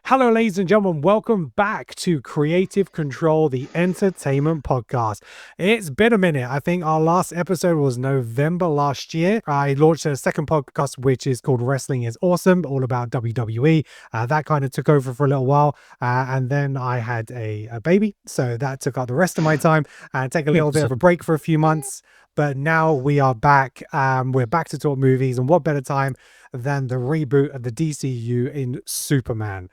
Hello, ladies and gentlemen. Welcome back to Creative Control, the entertainment podcast. It's been a minute. I think our last episode was November last year. I launched a second podcast, which is called Wrestling is Awesome, all about WWE. That kind of took over for a little while. And then I had a baby. So that took up the rest of my time and take a little bit of a break for a few months. But now we are back. We're back to talk movies. And what better time than the reboot of the DCU in Superman?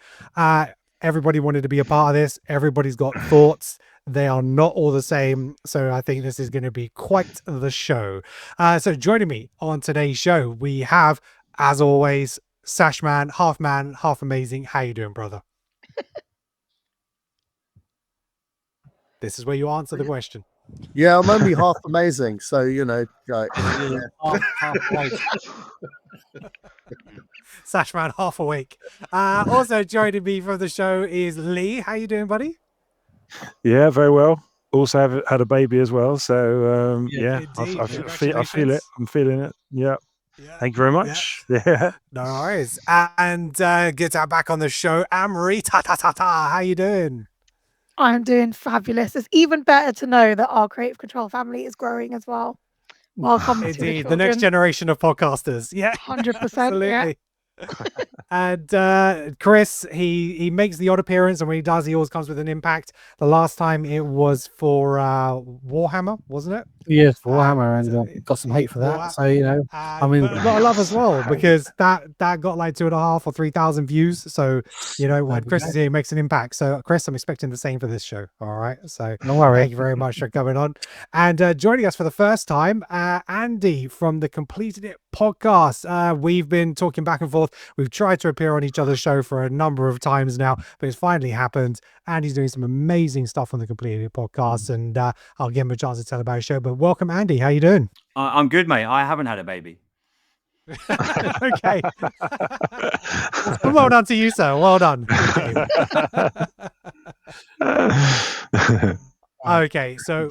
Everybody wanted to be a part of this. Everybody's got thoughts. They are not all the same. So I think this is going to be quite the show. So joining me on today's show, we have, as always, Sash Man, half amazing. How you doing, brother? This is where you answer the question. Yeah, I'm only half amazing. So, you know, like, half awake. Sash Man, half awake. Also joining me from the show is Lee. How you doing, buddy? Yeah, very well. Also have had a baby as well. So I feel it. I'm feeling it. Yeah. Thank you very much. Yeah. No worries. And good to have back on the show, Anne-Marie. How you doing? I'm doing fabulous. It's even better to know that our Creative Control family is growing as well. Welcome Indeed, the next generation of podcasters. Yeah, 100%. Absolutely. Yeah. And Chris, he makes the odd appearance, and when he does, he always comes with an impact. The last time it was for Warhammer, wasn't it? Yes, Warhammer, and got some hate for that. So you know, I mean, a lot of love as well, because that got like 2,500 or 3,000 views. So you know, when Chris is here, he makes an impact. So Chris, I'm expecting the same for this show. All right, so don't worry. Thank you very much for coming on. And joining us for the first time, Andy from the Completed It podcast. We've been talking back and forth. We've tried to appear on each other's show for a number of times now, but it's finally happened. Andy's doing some amazing stuff on the Completed It podcast, and I'll give him a chance to tell about his show. But welcome, Andy. How you doing? I'm good, mate. I haven't had a baby. Okay. Well done to you, sir. Well done. Okay, so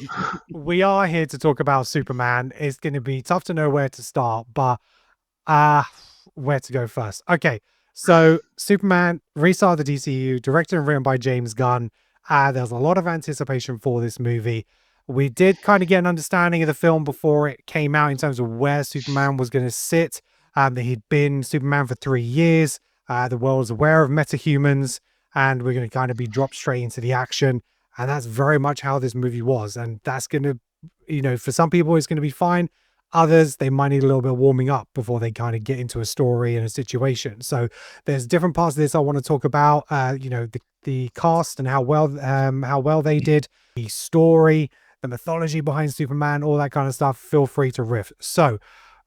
we are here to talk about Superman. It's going to be tough to know where to start, but where to go first. Okay, so Superman, restart of the DCU, directed and written by James Gunn. There's a lot of anticipation for this movie. We did kind of get an understanding of the film before it came out in terms of where Superman was going to sit. That he'd been Superman for 3 years. The world was aware of metahumans, and we're going to kind of be dropped straight into the action. And that's very much how this movie was. And that's going to, you know, for some people, it's going to be fine. Others, they might need a little bit of warming up before they kind of get into a story and a situation. So there's different parts of this I want to talk about. You know, the cast and how well they did, the story, the mythology behind Superman, all that kind of stuff. Feel free to riff. So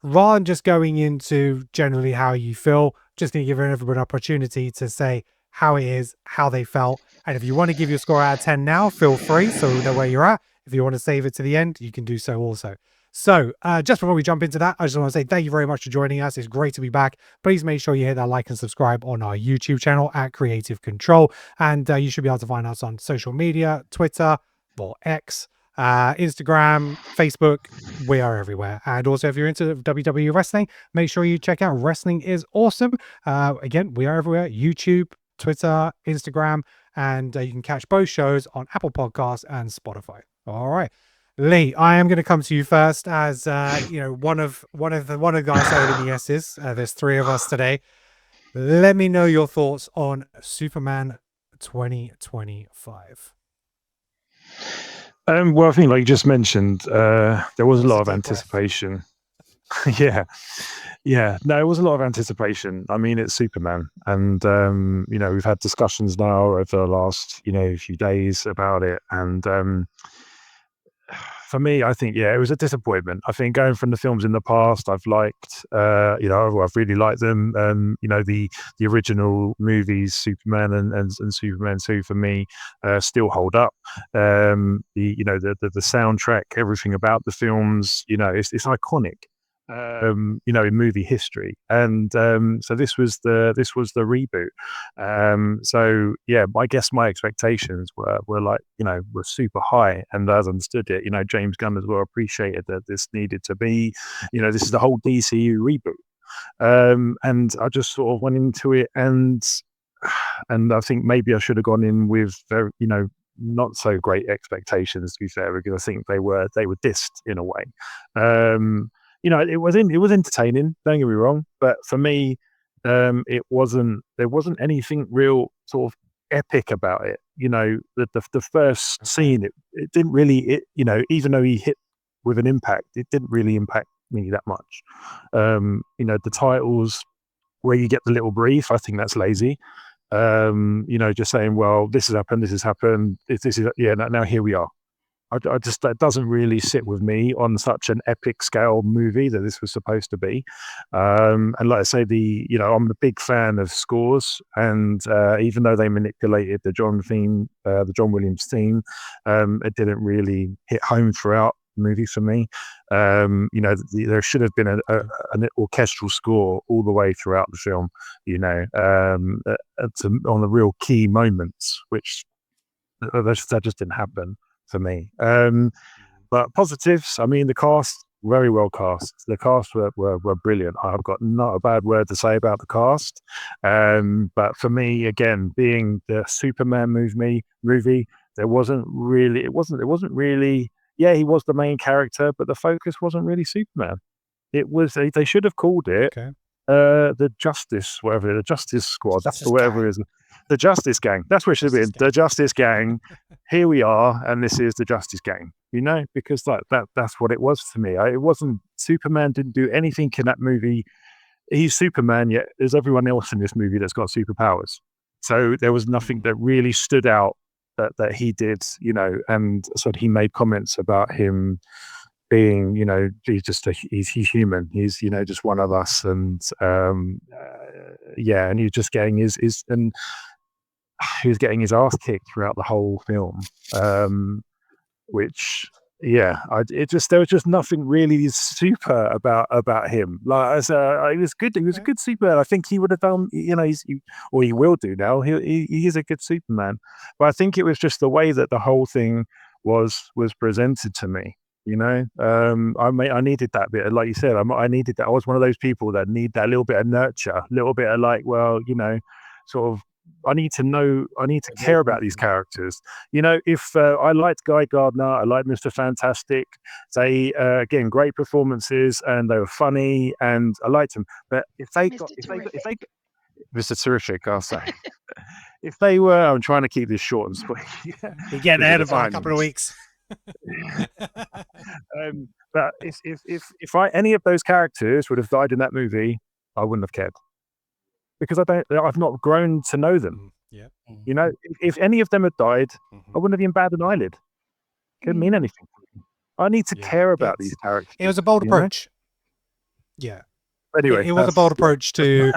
rather than just going into generally how you feel, just going to give everybody an opportunity to say how it is, how they felt. And if you want to give your score out of 10 now, feel free, so we know where you're at. If you want to save it to the end, you can do so also. So just before we jump into that, I just want to say thank you very much for joining us. It's great to be back. Please make sure you hit that like and subscribe on our YouTube channel at Creative Control. And you should be able to find us on social media, Twitter, or X, Instagram, Facebook. We are everywhere. And also, if you're into WWE wrestling, make sure you check out Wrestling is Awesome. Again, we are everywhere. YouTube, Twitter, Instagram, and you can catch both shows on Apple Podcasts and Spotify. All right, Lee, I am going to come to you first, as you know, one of the guys holding the S's. There's 3 of us today. Let me know your thoughts on Superman 2025. Well, I think, like you just mentioned, there was a lot of anticipation. Yeah. No, it was a lot of anticipation. I mean, it's Superman, and you know, we've had discussions now over the last, you know, few days about it, and for me, I think, yeah, it was a disappointment. I think going from the films in the past, I've liked, you know, I've really liked them. You know, the original movies, Superman and Superman 2, for me, still hold up. You know, the soundtrack, everything about the films, you know, it's iconic. You know, in movie history, and so this was the reboot. So yeah, I guess my expectations were like, you know, were super high, and as I understood it, you know, James Gunn as well appreciated that this needed to be, you know, this is the whole DCU reboot. And I just sort of went into it, and and I think maybe I should have gone in with very, not so great expectations, to be fair, because I think they were dissed in a way. It was entertaining, don't get me wrong, but for me, there wasn't anything real sort of epic about it. The first scene, it didn't really, even though he hit with an impact, it didn't really impact me that much. The titles where you get the little brief, I think that's lazy. Just saying, well, this has happened, now here we are. I just, that doesn't really sit with me on such an epic scale movie that this was supposed to be. And like I say, I'm a big fan of scores, and even though they manipulated the John Williams theme, it didn't really hit home throughout the movie for me. There should have been an orchestral score all the way throughout the film, on the real key moments, which that just didn't happen for me. But positives, I mean, the cast, very well cast. The cast were brilliant. I've got not a bad word to say about the cast. But for me, again, being the Superman movie, it wasn't really. Yeah, he was the main character, but the focus wasn't really Superman. It was, they should have called it the Justice, the Justice Squad, whatever it is. The Justice Gang. That's where it should have been. The Justice Gang. Here we are, and this is the Justice Gang. Because that's what it was for me. It wasn't, Superman didn't do anything in that movie. He's Superman, yet there's everyone else in this movie that's got superpowers. So there was nothing that really stood out that he did, and so he made comments about him being, he's human. He's, just one of us, and and he was just getting he was getting his ass kicked throughout the whole film, which there was just nothing really super about him. Like, he was good. He was a good Superman. I think he would have done, or he will do now. He is a good Superman. But I think it was just the way that the whole thing was presented to me. I needed that bit, like you said. I needed that. I was one of those people that need that little bit of nurture, a little bit of sort of. I need to care about these characters. If I liked Guy Gardner, I liked Mr. Fantastic. They again, great performances, and they were funny, and I liked them. But if they Mr. Terrific, I'll say. If they were, I'm trying to keep this short and sweet. You're getting ahead of a couple of weeks. But if any of those characters would have died in that movie, I wouldn't have cared. Because I've not grown to know them. Yeah. If any of them had died, I wouldn't have even batted an eyelid. It couldn't mean anything. I need to care about these characters. It was a bold approach. Yeah. Anyway, it was a bold approach to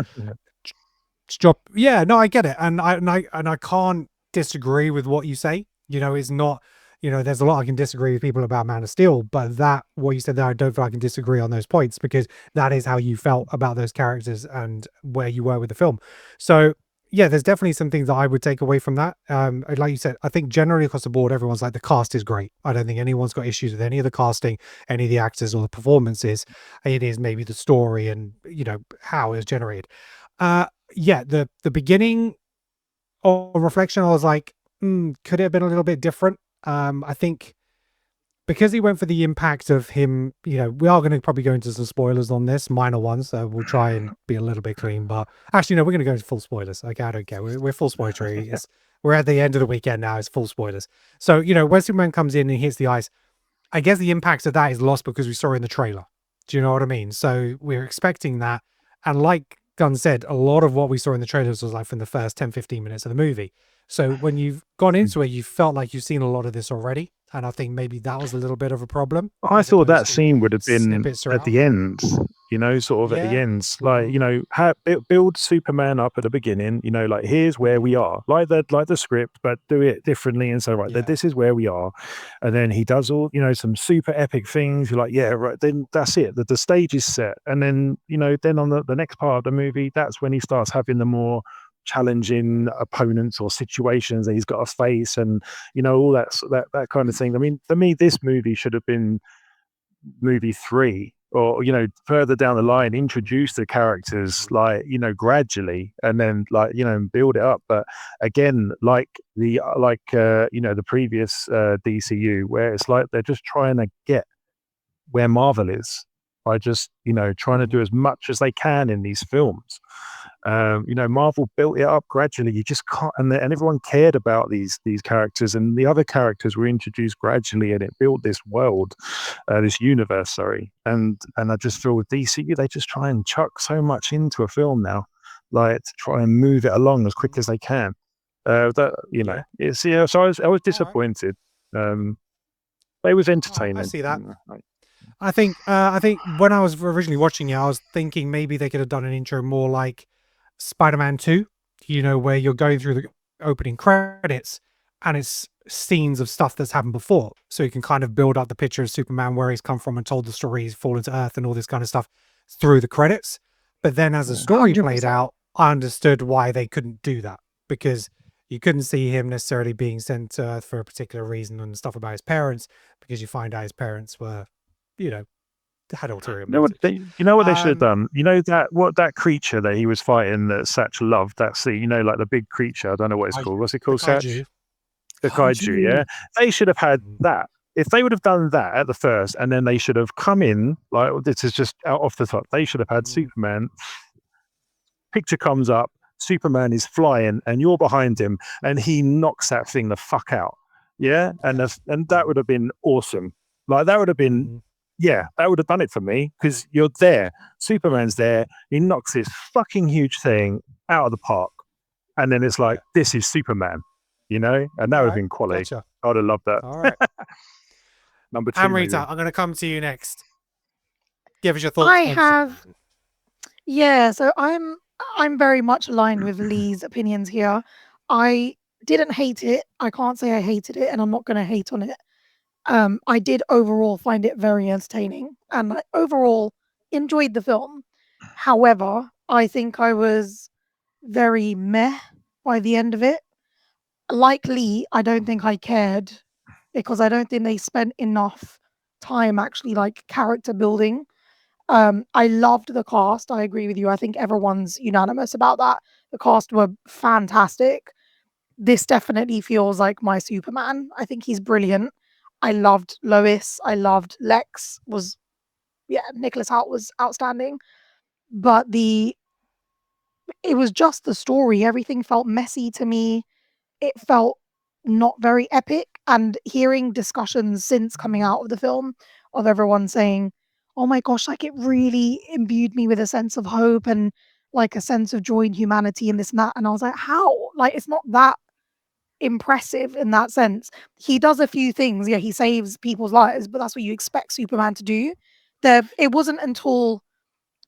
drop. Yeah, no, I get it, and I can't disagree with what you say. It's not. There's a lot I can disagree with people about Man of Steel, but what you said there, I don't feel I can disagree on those points, because that is how you felt about those characters and where you were with the film. So yeah, there's definitely some things that I would take away from that. Like you said, I think generally across the board, everyone's like, the cast is great. I don't think anyone's got issues with any of the casting, any of the actors or the performances. It is maybe the story and, how it was generated. The beginning of reflection, I was like, could it have been a little bit different? I think because he went for the impact of him, we are going to probably go into some spoilers on this, minor ones, so we'll try and be a little bit clean. But actually, no, we're going to go into full spoilers. Okay, I don't care. We're full spoilery. We're at the end of the weekend now. It's full spoilers. So, when Superman comes in and hits the ice, I guess the impact of that is lost because we saw it in the trailer. Do you know what I mean? So we're expecting that. And like Gunn said, a lot of what we saw in the trailers was like from the first 10, 15 minutes of the movie. So when you've gone into it, you felt like you've seen a lot of this already. And I think maybe that was a little bit of a problem. I thought that scene would have been at the end, sort of at the end. Like, build Superman up at the beginning, like, here's where we are. Like the script, but do it differently. And so, this is where we are. And then he does all, some super epic things. You're like, yeah, right, then that's it. The stage is set. And then, then on the next part of the movie, that's when he starts having the more challenging opponents or situations that he's got to face, and all that kind of thing. I mean, for me, this movie should have been movie 3, or further down the line introduce the characters like gradually, and then like build it up. But again, like the previous DCU, where it's like they're just trying to get where Marvel is by just trying to do as much as they can in these films. Marvel built it up gradually. You just can't, and everyone cared about these characters, and the other characters were introduced gradually, and it built this world, this universe. Sorry, and I just feel with DCU, they just try and chuck so much into a film now, like to try and move it along as quick as they can. It's So I was disappointed. But it was entertaining. I see that. I think when I was originally watching it, I was thinking maybe they could have done an intro more like Spider-Man 2, where you're going through the opening credits and it's scenes of stuff that's happened before. So you can kind of build up the picture of Superman, where he's come from and told the story, he's fallen to Earth and all this kind of stuff through the credits. But then as the story 100%. played out, I understood why they couldn't do that, because you couldn't see him necessarily being sent to Earth for a particular reason and stuff about his parents, because you find out his parents were, had ulterior motives. You know what they should have done? That creature that he was fighting that Satch loved, that sea, like the big creature, I don't know what it's called. What's it called, Satch? The kaiju, yeah. They should have had that. If they would have done that at the first, and then they should have come in, like this is just out off the top, they should have had Superman. Picture comes up, Superman is flying, and you're behind him, and he knocks that thing the fuck out. Yeah, and that would have been awesome. Like that would have been. Yeah, that would have done it for me, because you're there. Superman's there. He knocks this fucking huge thing out of the park. And then it's like, this is Superman, and that would have been quality. Gotcha. I would have loved that. All right. Number 2. Amrita, I'm going to come to you next. Give us your thoughts. So I'm very much aligned with Lee's opinions here. I didn't hate it. I can't say I hated it, and I'm not going to hate on it. I did overall find it very entertaining, and I overall enjoyed the film. However, I think I was very meh by the end of it. Like Lee, I don't think I cared, because I don't think they spent enough time actually like character building. I loved the cast. I agree with you. I think everyone's unanimous about that. The cast were fantastic. This definitely feels like my Superman. I think he's brilliant. I loved Lois. I loved Lex. Nicholas Hoult was outstanding. But it was just the story. Everything felt messy to me. It felt not very epic. And hearing discussions since coming out of the film of everyone saying, oh my gosh, like it really imbued me with a sense of hope and like a sense of joy and humanity and this and that. And I was like, how? Like, it's not that impressive in that sense. He does a few things. Yeah, he saves people's lives, but that's what you expect Superman to do. It wasn't until,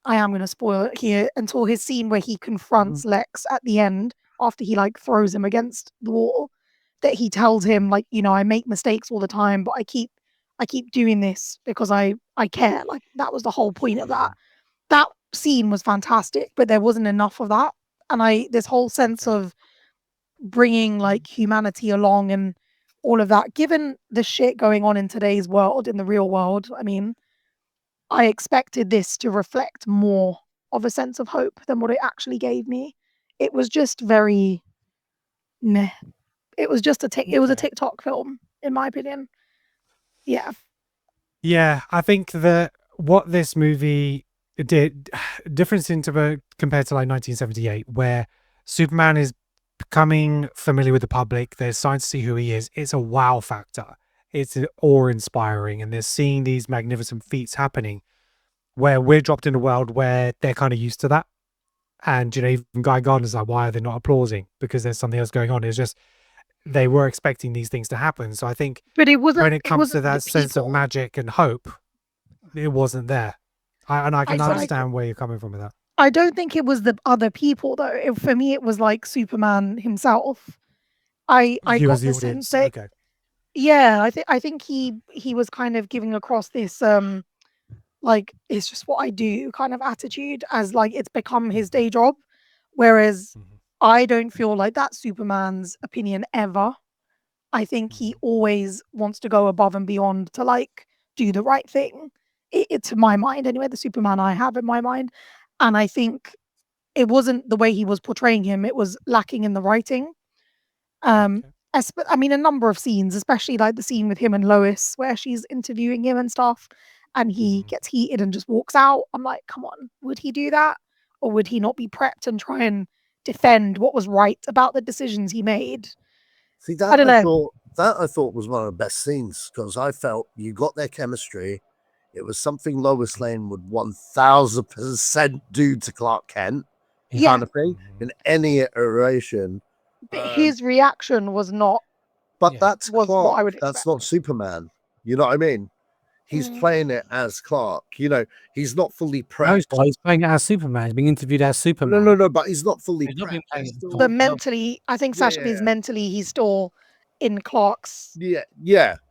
I am going to spoil it here, until his scene where he confronts Lex at the end after he like throws him against the wall, that he tells him like, I make mistakes all the time, but I keep doing this because I care. Like that was the whole point of that. That scene was fantastic, but there wasn't enough of that. And this whole sense of bringing like humanity along and all of that, given the shit going on in today's world, in the real world, I mean, I expected this to reflect more of a sense of hope than what it actually gave me. It was just very meh. It was just it was a TikTok film, in my opinion. Yeah. Yeah, I think that what this movie did, compared to like 1978, where Superman is becoming familiar with the public, they're starting to see who he is. It's a wow factor. It's awe-inspiring, and they're seeing these magnificent feats happening, where we're dropped in a world where they're kind of used to that. And even Guy Gardner's like, why are they not applauding? Because there's something else going on. It's just they were expecting these things to happen. So I think, but it wasn't, when it comes to that sense of magic and hope, it wasn't there. I can understand where you're coming from with that. I don't think it was the other people though. For me, it was like Superman himself. I got the sense that, okay. Yeah, I think he was kind of giving across this like, it's just what I do kind of attitude, as like it's become his day job. Whereas I don't feel like that's Superman's opinion ever. I think he always wants to go above and beyond to like do the right thing. to my mind anyway, the Superman I have in my mind. And I think it wasn't the way he was portraying him, it was lacking in the writing. I mean, a number of scenes, especially like the scene with him and Lois where she's interviewing him and stuff, and he gets heated and just walks out. I'm like, come on, would he do that? Or would he not be prepped and try and defend what was right about the decisions he made? See, I don't know. I thought was one of the best scenes, because I felt you got their chemistry. It was something Lois Lane would 1000% do to Clark Kent, kind of thing, in any iteration. But his reaction was not. But that's was Clark. what I would That's expect. not Superman. You know what I mean? He's playing it as Clark. You know, he's not fully prepped. No, he's playing it as Superman. He's being interviewed as Superman. No, but he's not fully prepped. But mentally, I think Sacha is mentally, he's still in Clark's. Yeah.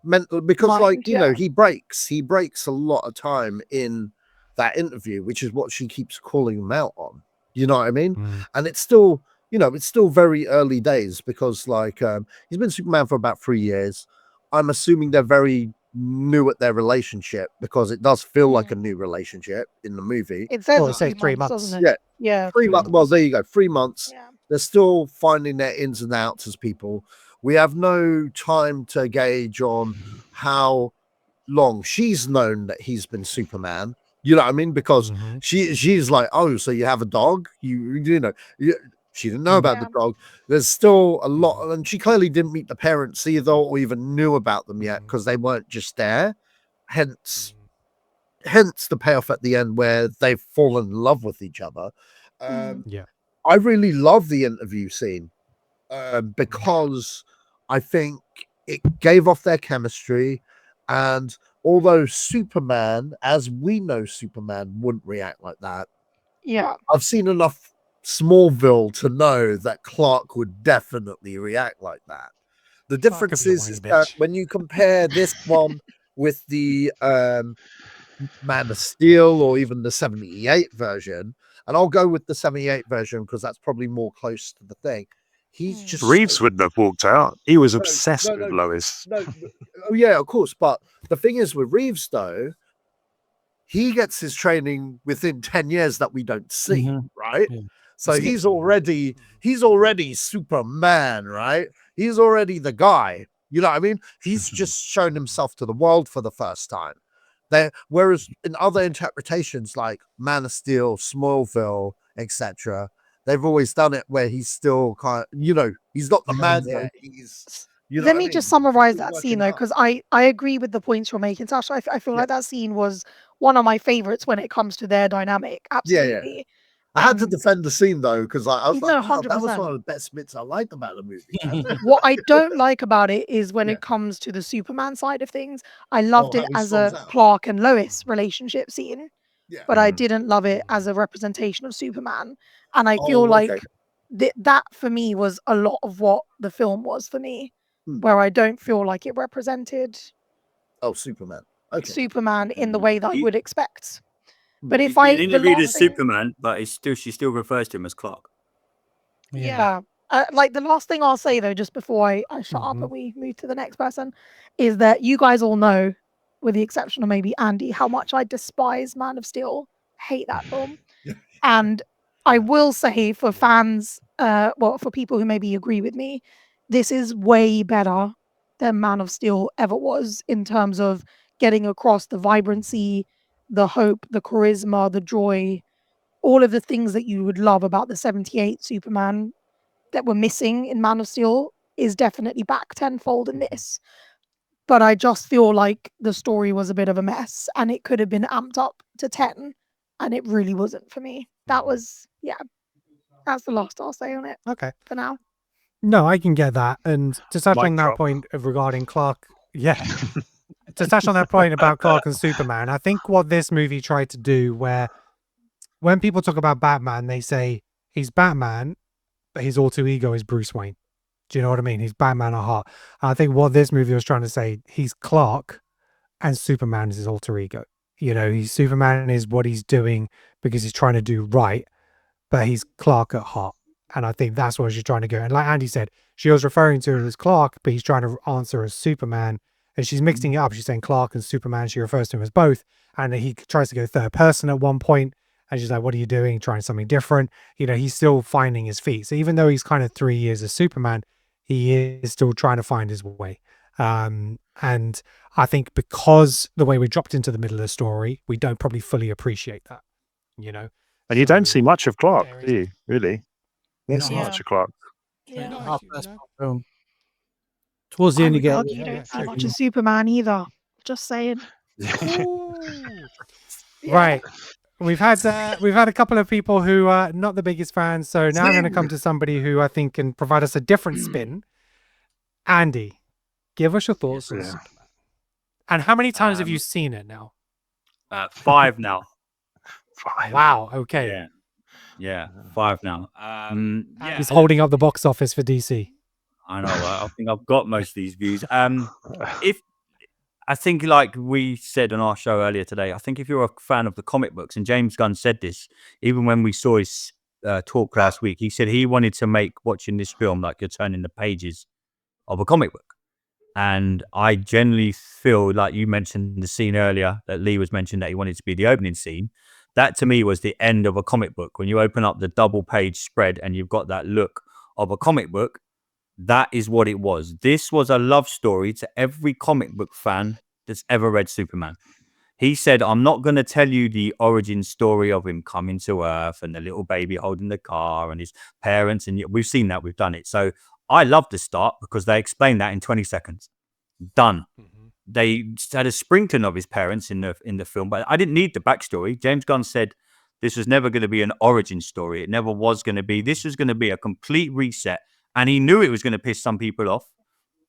Because mind, like, you know, he breaks a lot of time in that interview, which is what she keeps calling him out on. You know what I mean? And it's still, you know, it's still very early days, because like he's been Superman for about 3 years. I'm assuming they're very new at their relationship, because it does feel like a new relationship in the movie. It says, it says 3 months. Doesn't it? Yeah. 3 months. Well, there you go. 3 months. Yeah. They're still finding their ins and outs as people. We have no time to gauge on how long she's known that he's been Superman. You know what I mean? Because she's like, oh, so you have a dog? You know, she didn't know about the dog. There's still a lot, and she clearly didn't meet the parents either, or even knew about them yet, because they weren't just there. Hence the payoff at the end where they've fallen in love with each other. I really love the interview scene, because I think it gave off their chemistry. And although Superman, as we know Superman, wouldn't react like that, I've seen enough Smallville to know that Clark would definitely react like that. The difference is that when you compare this one with the Man of Steel, or even the 78 version, and I'll go with the 78 version because that's probably more close to the thing. He's just Reeves wouldn't have walked out. He was obsessed with Lois. Oh yeah, of course. But the thing is with Reeves, though, he gets his training within 10 years that we don't see, right? So he's already Superman, right? He's already the guy. You know what I mean? He's just shown himself to the world for the first time. Whereas in other interpretations like Man of Steel, Smallville, etc., they've always done it where he's still kind of, you know, he's not the man yet. He's, you know, let me just summarize that scene though, because I agree with the points you're making, Sasha. I feel like that scene was one of my favorites when it comes to their dynamic. Absolutely. Yeah. I had to defend the scene though, because I was like, wow, 100%. that was one of the best bits I liked about the movie. What I don't like about it is when it comes to the Superman side of things. I loved it as a Clark and Lois relationship scene, but I didn't love it as a representation of Superman. And I feel like that for me was a lot of what the film was for me, where I don't feel like it represented Superman in the way that I would expect. But if I interviewed as Superman, but she still refers to him as Clark. Like the last thing I'll say though, just before I shut up and we move to the next person, is that you guys all know, with the exception of maybe Andy, how much I despise Man of Steel. Hate that film. And I will say for fans, for people who maybe agree with me, this is way better than Man of Steel ever was in terms of getting across the vibrancy, the hope, the charisma, the joy, all of the things that you would love about the 78 Superman that were missing in Man of Steel is definitely back tenfold in this. But I just feel like the story was a bit of a mess and it could have been amped up to 10, and it really wasn't for me. That was, that's the last I'll say on it. Okay. For now. No, I can get that. And to touch on that point regarding Clark, to touch on that point about Clark and Superman, I think what this movie tried to do, where when people talk about Batman, they say he's Batman, but his alter ego is Bruce Wayne. Do you know what I mean? He's Batman at heart. I think what this movie was trying to say, he's Clark and Superman is his alter ego. You know, he's Superman is what he's doing because he's trying to do right, but he's Clark at heart. And I think that's where she's trying to go. And like Andy said, she was referring to him as Clark, but he's trying to answer as Superman and she's mixing it up. She's saying Clark and Superman. She refers to him as both, and he tries to go third person at one point, and she's like, "What are you doing? Trying something different?" He's still finding his feet. So even though he's kind of 3 years as Superman, he is still trying to find his way. And I think because the way we're dropped into the middle of the story, we don't probably fully appreciate that. And you don't see much of Clark, do you? Really? Not Yes, Yeah. much of Clark. Yeah. No, half actually, first no. film. Towards the I end, you would get argue you yeah, don't see true. much of Superman either. Just saying. Ooh. Yeah. Right. We've had a couple of people who are not the biggest fans, so now I'm going to come to somebody who I think can provide us a different spin. Andy, give us your thoughts on Yeah. Superman. And how many times have you seen it now? 5 now. Wow. Okay. Yeah, 5 now. He's holding up the box office for DC. I know. I think I've got most of these views. If I think, like we said on our show earlier today, I think if you're a fan of the comic books, and James Gunn said this, even when we saw his talk last week, he said he wanted to make watching this film like you're turning the pages of a comic book. And I generally feel like you mentioned the scene earlier that Lee was mentioning that he wanted to be the opening scene. That to me was the end of a comic book. When you open up the double page spread and you've got that look of a comic book, that is what it was. This was a love story to every comic book fan that's ever read Superman. He said, I'm not going to tell you the origin story of him coming to Earth and the little baby holding the car and his parents. And we've seen that. We've done it. So I love the start because they explained that in 20 seconds. Done. They had a sprinkling of his parents in the film, but I didn't need the backstory. James Gunn said this was never going to be an origin story. It never was going to be. This was going to be a complete reset. And he knew it was going to piss some people off.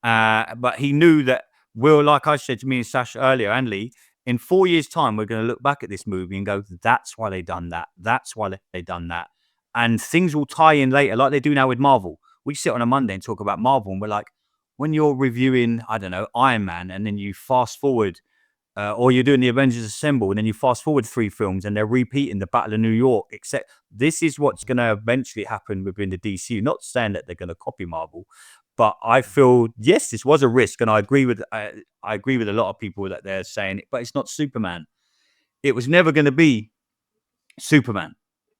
But he knew that, like I said to me and Sash earlier, and Lee, in 4 years' time, we're going to look back at this movie and go, that's why they done that. That's why they done that. And things will tie in later, like they do now with Marvel. We sit on a Monday and talk about Marvel, and we're like, when you're reviewing, I don't know, Iron Man, and then you fast forward, or you're doing the Avengers Assemble, and then you fast forward 3 films, and they're repeating the Battle of New York, except this is what's going to eventually happen within the DCU. Not saying that they're going to copy Marvel, but I feel, yes, this was a risk, and I agree with a lot of people that they're saying it, but it's not Superman. It was never going to be Superman.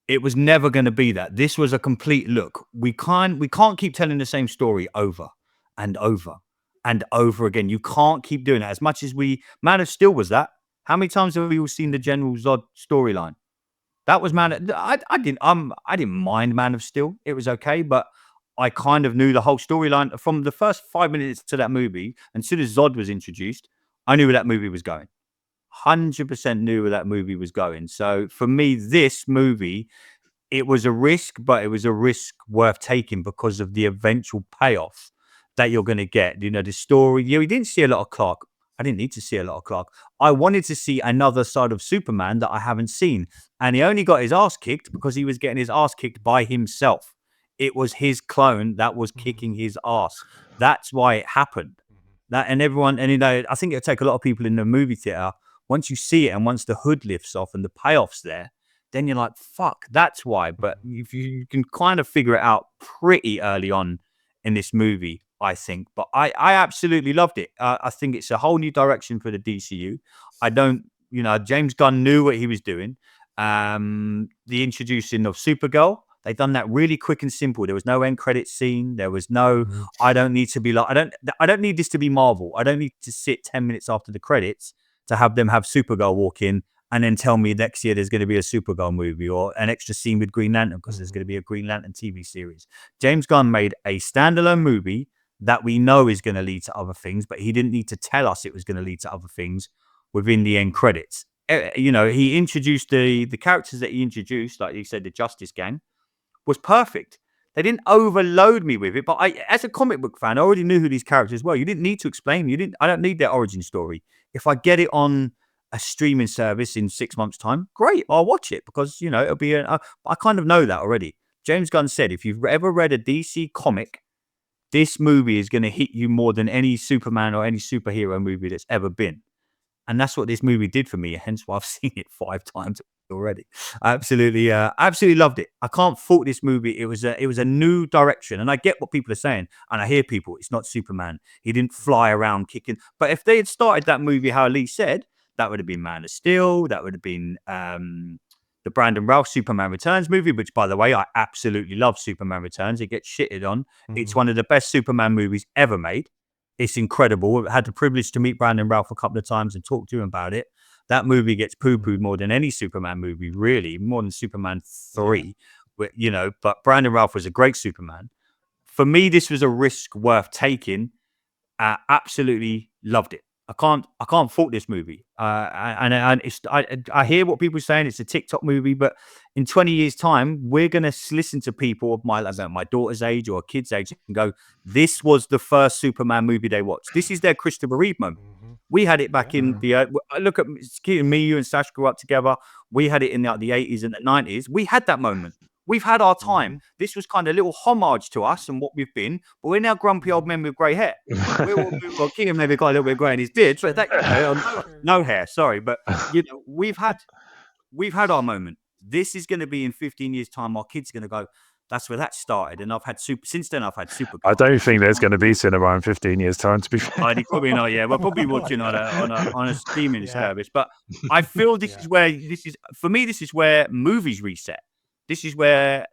It was never going to be that. This was a complete look. We can't keep telling the same story over and over and over again. You can't keep doing it. As much as Man of Steel was that. How many times have we all seen the General Zod storyline? That was I didn't mind Man of Steel. It was okay, but I kind of knew the whole storyline from the first 5 minutes to that movie. And as soon as Zod was introduced, I knew where that movie was going. 100% knew where that movie was going. So for me, this movie, it was a risk, but it was a risk worth taking because of the eventual payoff that you're going to get. The story. We didn't see a lot of Clark. I didn't need to see a lot of Clark. I wanted to see another side of Superman that I haven't seen. And he only got his ass kicked because he was getting his ass kicked by himself. It was his clone that was kicking his ass. That's why it happened. I think it'll take a lot of people in the movie theater. Once you see it and once the hood lifts off and the payoff's there, then you're like, fuck, that's why. But if you can kind of figure it out pretty early on in this movie, I think. But I absolutely loved it. I think it's a whole new direction for the DCU. James Gunn knew what he was doing. The introducing of Supergirl, they done that really quick and simple. There was no end credit scene. There was no, I don't need to be like, I don't need this to be Marvel. I don't need to sit 10 minutes after the credits to have them have Supergirl walk in and then tell me next year there's going to be a Supergirl movie or an extra scene with Green Lantern because there's going to be a Green Lantern TV series. James Gunn made a standalone movie that we know is going to lead to other things, but he didn't need to tell us it was going to lead to other things within the end credits. He introduced the characters that he introduced, like he said, the Justice Gang, was perfect. They didn't overload me with it, but as a comic book fan, I already knew who these characters were. You didn't need to explain. I don't need their origin story. If I get it on a streaming service in 6 months' time, great, I'll watch it because it'll be. I kind of know that already. James Gunn said, if you've ever read a DC comic, this movie is going to hit you more than any Superman or any superhero movie that's ever been, and that's what this movie did for me. Hence why I've seen it 5 times. already. Absolutely loved it. I can't fault this movie. It was a new direction, and I get what people are saying, and I hear people, it's not Superman. He didn't fly around kicking. But if they had started that movie how Lee said, that would have been Man of Steel. That would have been the Brandon Routh Superman Returns movie, which, by the way, I absolutely love. Superman Returns. It gets shitted on. It's one of the best Superman movies ever made. It's incredible. I had the privilege to meet Brandon Routh a couple of times and talk to him about it. That movie gets poo-pooed more than any Superman movie, really, more than Superman 3. But, but Brandon Routh was a great Superman. For me, this was a risk worth taking. Absolutely loved it. I can't fault this movie. And it's, I hear what people are saying. It's a TikTok movie, but in 20 years' time, we're gonna listen to people of my daughter's age or a kid's age and go, "This was the first Superman movie they watched. This is their Christopher Reeve moment." We had it back in the. Look at me, you and Sash grew up together. We had it in the 80s and the 90s. We had that moment. We've had our time. This was kind of a little homage to us and what we've been, but we're now grumpy old men with grey hair. Well, Keegan maybe got a little bit of grey in his beard, but no hair. Sorry, but we've had our moment. This is going to be in 15 years' time. Our kids are going to go, that's where that started. And since then I've had Super. I don't think there's going to be cinema in 15 years' time, to be fair. Probably not. Yeah, we're probably watching on a streaming service. But I feel this is for me. This is where movies reset. This is where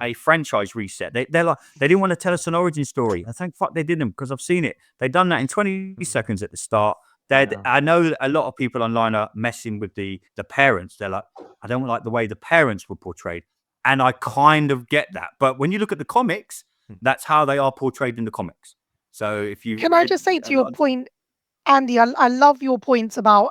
a franchise reset. They're like, they didn't want to tell us an origin story. I thank fuck they didn't, because I've seen it. They've done that in 20 seconds at the start. I know that a lot of people online are messing with the parents. They're like, I don't like the way the parents were portrayed. And I kind of get that. But when you look at the comics, that's how they are portrayed in the comics. So if you... Can I just say to your point, Andy, I love your points about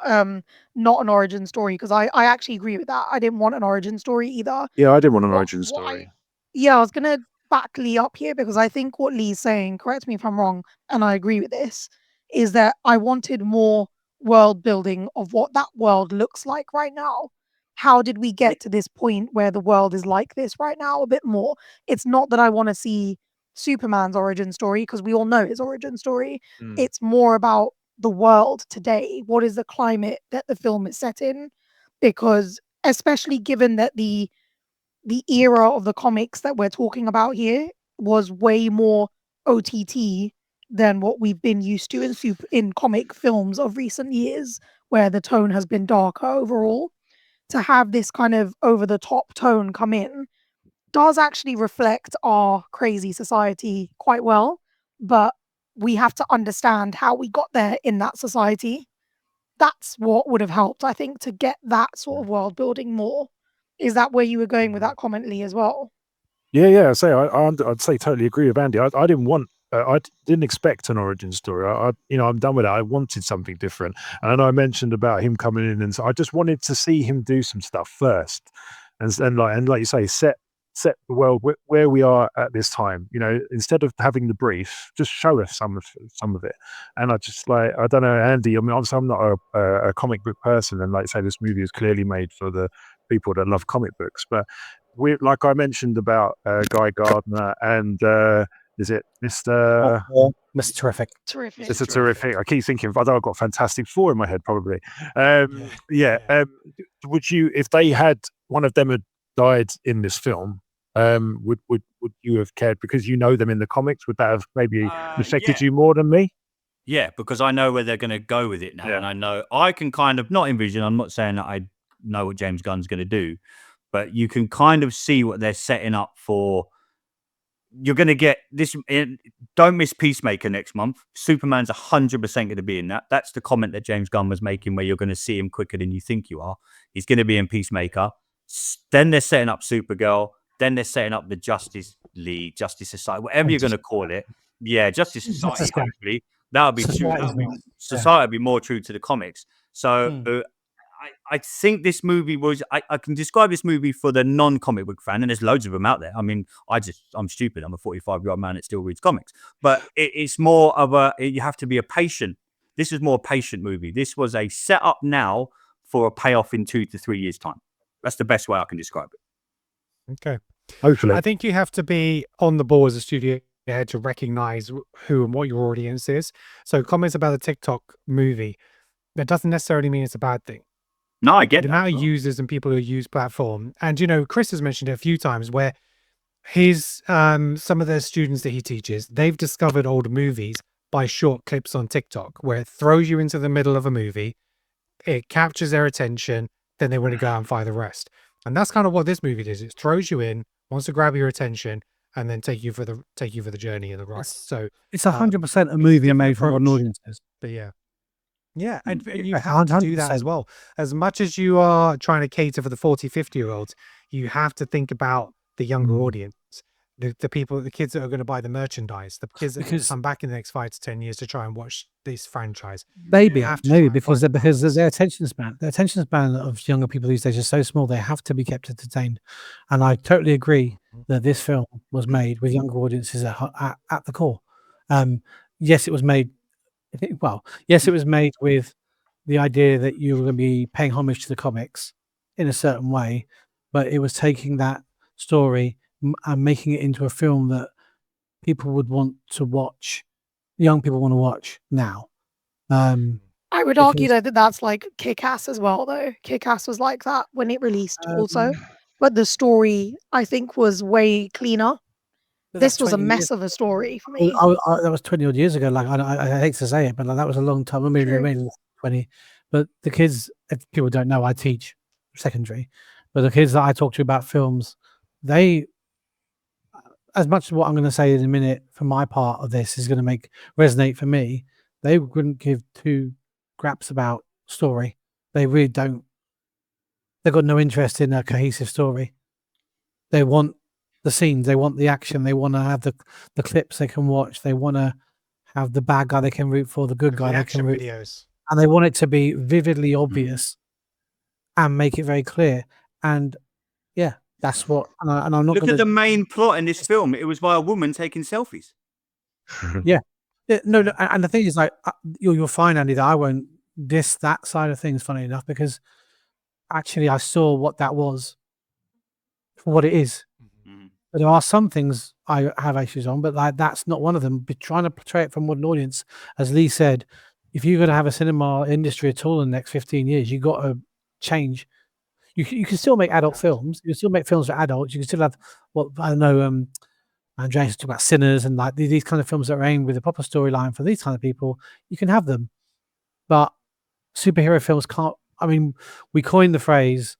not an origin story, because I actually agree with that. I didn't want an origin story either. Yeah, I didn't want an origin story. I was going to back Lee up here, because I think what Lee's saying, correct me if I'm wrong, and I agree with this, is that I wanted more world building of what that world looks like right now. How did we get to this point where the world is like this right now? A bit more. It's not that I want to see Superman's origin story, because we all know his origin story. It's more about the world today. What is the climate that the film is set in? Because especially given that the era of the comics that we're talking about here was way more OTT than what we've been used to in comic films of recent years, where the tone has been darker overall. To have this kind of over-the-top tone come in does actually reflect our crazy society quite well, but we have to understand how we got there in that society. That's what would have helped, I think, to get that sort of world building more. Is that where you were going with that comment, Lee, as well? Yeah. I'd say totally agree with Andy. I didn't expect an origin story. I'm done with it. I wanted something different. And I know I mentioned about him coming in, and so I just wanted to see him do some stuff first, and like you say, set the world where we are at this time. Instead of having the brief, just show us some of it. And I just I don't know, Andy. I mean, obviously I'm not a comic book person, and like I say, this movie is clearly made for the people that love comic books. But like I mentioned about Guy Gardner and. Is it Mr. Mr. Terrific? Terrific. Mr. Terrific. I keep thinking, I know I've got Fantastic Four in my head, probably. Would you, if they had one of them had died in this film, would you have cared because you know them in the comics? Would that have maybe affected you more than me? Yeah, because I know where they're going to go with it now, and I know I can kind of not envision. I'm not saying that I know what James Gunn's going to do, but you can kind of see what they're setting up for. You're going to get this. Don't miss Peacemaker next month. Superman's 100% going to be in that. That's the comment that James Gunn was making, where you're going to see him quicker than you think you are. He's going to be in Peacemaker. Then they're setting up Supergirl. Then they're setting up the Justice League, Justice Society, whatever you're going to call it. Yeah, Justice Society. Hopefully, that would be true. Society would be more true to the comics. So. I think this movie was. I can describe this movie for the non-comic book fan, and there's loads of them out there. I mean, I'm stupid. I'm a 45-year-old man that still reads comics, but it's more of you have to be a patient. This is more a patient movie. This was a setup now for a payoff in 2 to 3 years' time. That's the best way I can describe it. Okay. Hopefully. I think you have to be on the ball as a studio head to recognize who and what your audience is. So comments about a TikTok movie, that doesn't necessarily mean it's a bad thing. No, I get the that. amount of users and people who use platform. And Chris has mentioned it a few times where his some of the students that he teaches, they've discovered old movies by short clips on TikTok, where it throws you into the middle of a movie, it captures their attention, then they want to go out and find the rest. And that's kind of what this movie does. It throws you in, wants to grab your attention, and then take you for the journey and the ride. So It's 100% a movie made for modern approach. audiences. But yeah, and you Yeah, have to do that as 100%. well. As much as you are trying to cater for the 40, 50-year-olds, you have to think about the younger audience, the people, the kids that are going to buy the merchandise, the kids that Because- come back in the next 5 to 10 years to try and watch this franchise. Maybe have to try and because find their attention span of younger people these days is so small, they have to be kept entertained. And I totally agree that this film was made with younger audiences at the core. Yes, it was made. Yes, it was made with the idea that you were going to be paying homage to the comics in a certain way, but it was taking that story and making it into a film that people would want to watch. Young people want to watch now. I would argue though that that's like Kick-Ass as well, though. Kick-Ass was like that when it released also, but the story I think was way cleaner. This was a mess of a story for me. That was 20 odd years ago. Like I hate to say it, but like, that was a long time. I mean, True. maybe 20. But the kids, if people don't know, I teach secondary. But the kids that I talk to about films, they, as much as what I'm going to say in a minute for my part of this is going to resonate for me, they wouldn't give two craps about story. They really don't. They've got no interest in a cohesive story. They want the scenes, they want the action, they want to have the clips they can watch, they want to have the bad guy they can root for, the good guy they can root for. Videos. And they want it to be vividly obvious and make it very clear. And yeah, that's what. And I'm not. Look at the main plot in this film. It was by a woman taking selfies. No, and the thing is, like, you'll find, Andy, that I won't diss that side of things. Funny enough, because actually, I saw what that was for what it is. But there are some things I have issues on, but like that's not one of them. But trying to portray it for a modern audience, as Lee said, if you're going to have a cinema industry at all in the next 15 years, you've got to change. You can still make adult films. You can still make films for adults. You can still have what I don't know. And James talked about Sinners and like these kind of films that are aimed with a proper storyline for these kind of people. You can have them, but superhero films can't. I mean, we coined the phrase.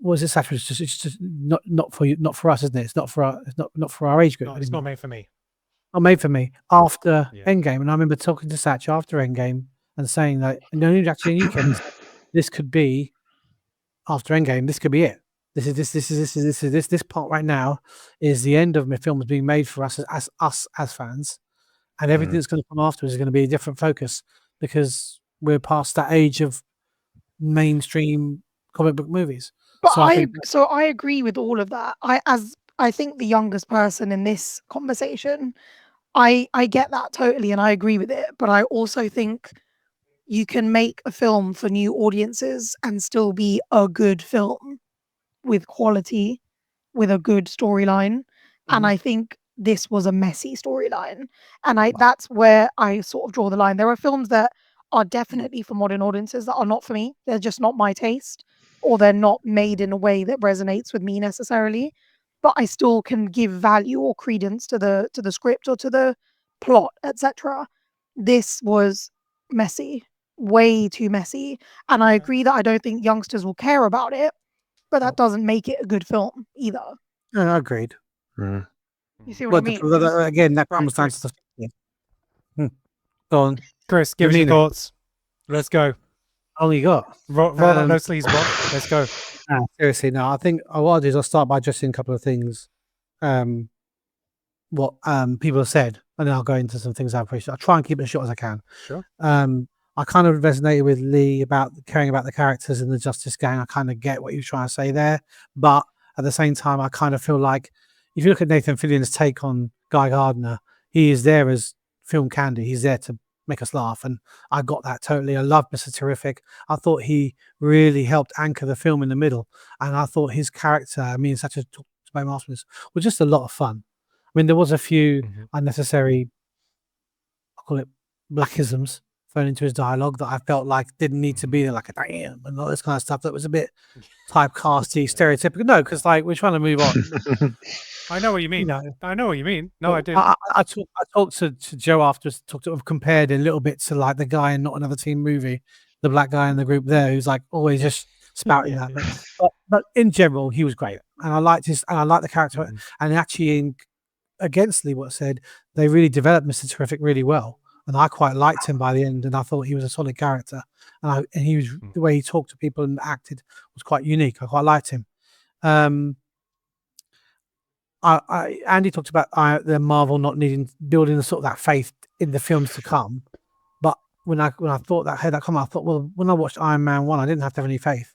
Was it satire? It's just not for you, not for us, isn't it? It's not for our, it's not for our age group. No, it's not made for me. Not made for me. After Endgame, and I remember talking to Satch after Endgame and saying that this could be after Endgame. This could be it. This part right now is the end of my films being made for us as fans, and everything that's going to come afterwards is going to be a different focus because we're past that age of mainstream comic book movies. But I agree with all of that. I think the youngest person in this conversation, I get that totally and I agree with it. But I also think you can make a film for new audiences and still be a good film with quality, with a good storyline. And I think this was a messy storyline. And that's where I sort of draw the line. There are films that are definitely for modern audiences that are not for me. They're just not my taste, or they're not made in a way that resonates with me necessarily. But I still can give value or credence to the script or to the plot, etc. This was messy, way too messy. And I agree that I don't think youngsters will care about it, but that doesn't make it a good film either. No, I agreed. You see what I mean? Again, that comes down to the. Go on, Chris, give us your thoughts. Let's go. All you got. Roll on no sleeves, Bob. Let's go. Seriously, no. I think what I'll do is I'll start by addressing a couple of things. What people have said, and then I'll go into some things I appreciate. I'll try and keep it as short as I can. Sure. I kind of resonated with Lee about caring about the characters in the Justice Gang. I kind of get what you're trying to say there, but at the same time, I kind of feel like if you look at Nathan Fillion's take on Guy Gardner, he is there as film candy. He's there to make us laugh, and I got that totally. I love Mr. Terrific. I thought he really helped anchor the film in the middle, and I thought his character, such as Toby Marsman, was just a lot of fun. I mean, there was a few unnecessary, I'll call it blackisms, thrown into his dialogue that I felt like didn't need to be there, like a damn and all this kind of stuff that was a bit typecasty, stereotypical. No, because like we're trying to move on. I know what you mean. You know, I know what you mean. No, I do. I talked to Joe after, compared a little bit to like the guy in Not Another Teen Movie, the black guy in the group there, who's like always just spouting that. But in general, he was great, and I liked the character, and actually against Lee what said, they really developed Mr. Terrific really well, and I quite liked him by the end, and I thought he was a solid character, and he was the way he talked to people and acted was quite unique. I quite liked him. Andy talked about the Marvel not building the sort of that faith in the films to come, but when I thought that had that come, I thought, well, when I watched Iron Man 1, I didn't have to have any faith.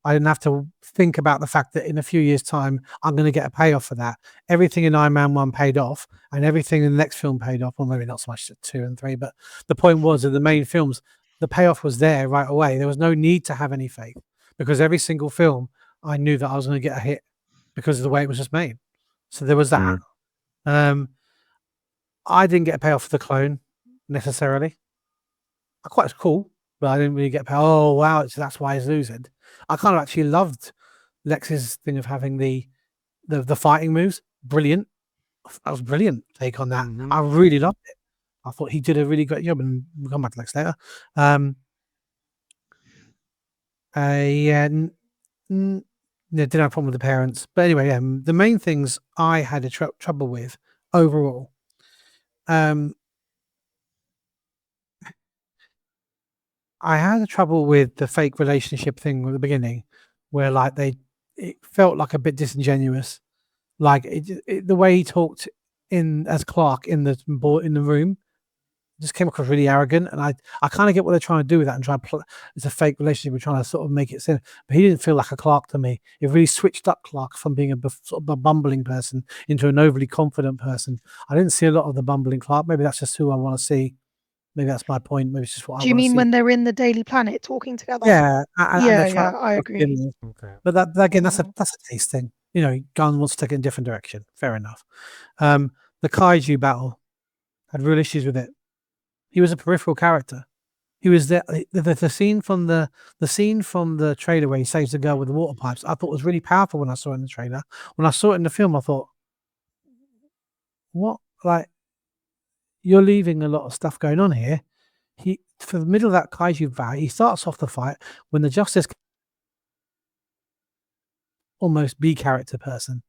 I didn't have to think about the fact that in a few years' time, I'm going to get a payoff for that. Everything in Iron Man 1 paid off, and everything in the next film paid off. Well, maybe not so much 2 and 3, but the point was that the main films, the payoff was there right away. There was no need to have any faith, because every single film, I knew that I was going to get a hit because of the way it was just made. So there was that. I didn't get a payoff for the clone necessarily. I quite was cool, but I didn't really get a payoff. Oh, wow, so that's why he's losing. I kind of actually loved Lex's thing of having the fighting moves. Brilliant. That was brilliant take on that. I really loved it. I thought he did a really great job, and we'll come back to Lex later. Didn't have a problem with the parents. But anyway, the main things I had trouble with overall. I had a trouble with the fake relationship thing at the beginning, where like it felt like a bit disingenuous. Like the way he talked as Clark in the room just came across really arrogant, and I kind of get what they're trying to do with that and try to it's a fake relationship. We're trying to sort of make it seem, but he didn't feel like a Clark to me. It really switched up Clark from being sort of a bumbling person into an overly confident person. I didn't see a lot of the bumbling Clark. Maybe that's just who I want to see. Maybe that's my point. Maybe it's just what I want to see. Do you mean when they're in the Daily Planet talking together? Yeah, I agree. Okay. But that again, that's a taste thing. You know, Gunn wants to take it in a different direction. Fair enough. The Kaiju battle had real issues with it. He was a peripheral character. He was there. The scene from the trailer where he saves the girl with the water pipes, I thought was really powerful when I saw it in the trailer. When I saw it in the film, I thought, what? Like, you're leaving a lot of stuff going on here. For the middle of that kaiju fight, he starts off the fight when the Justice almost B character person.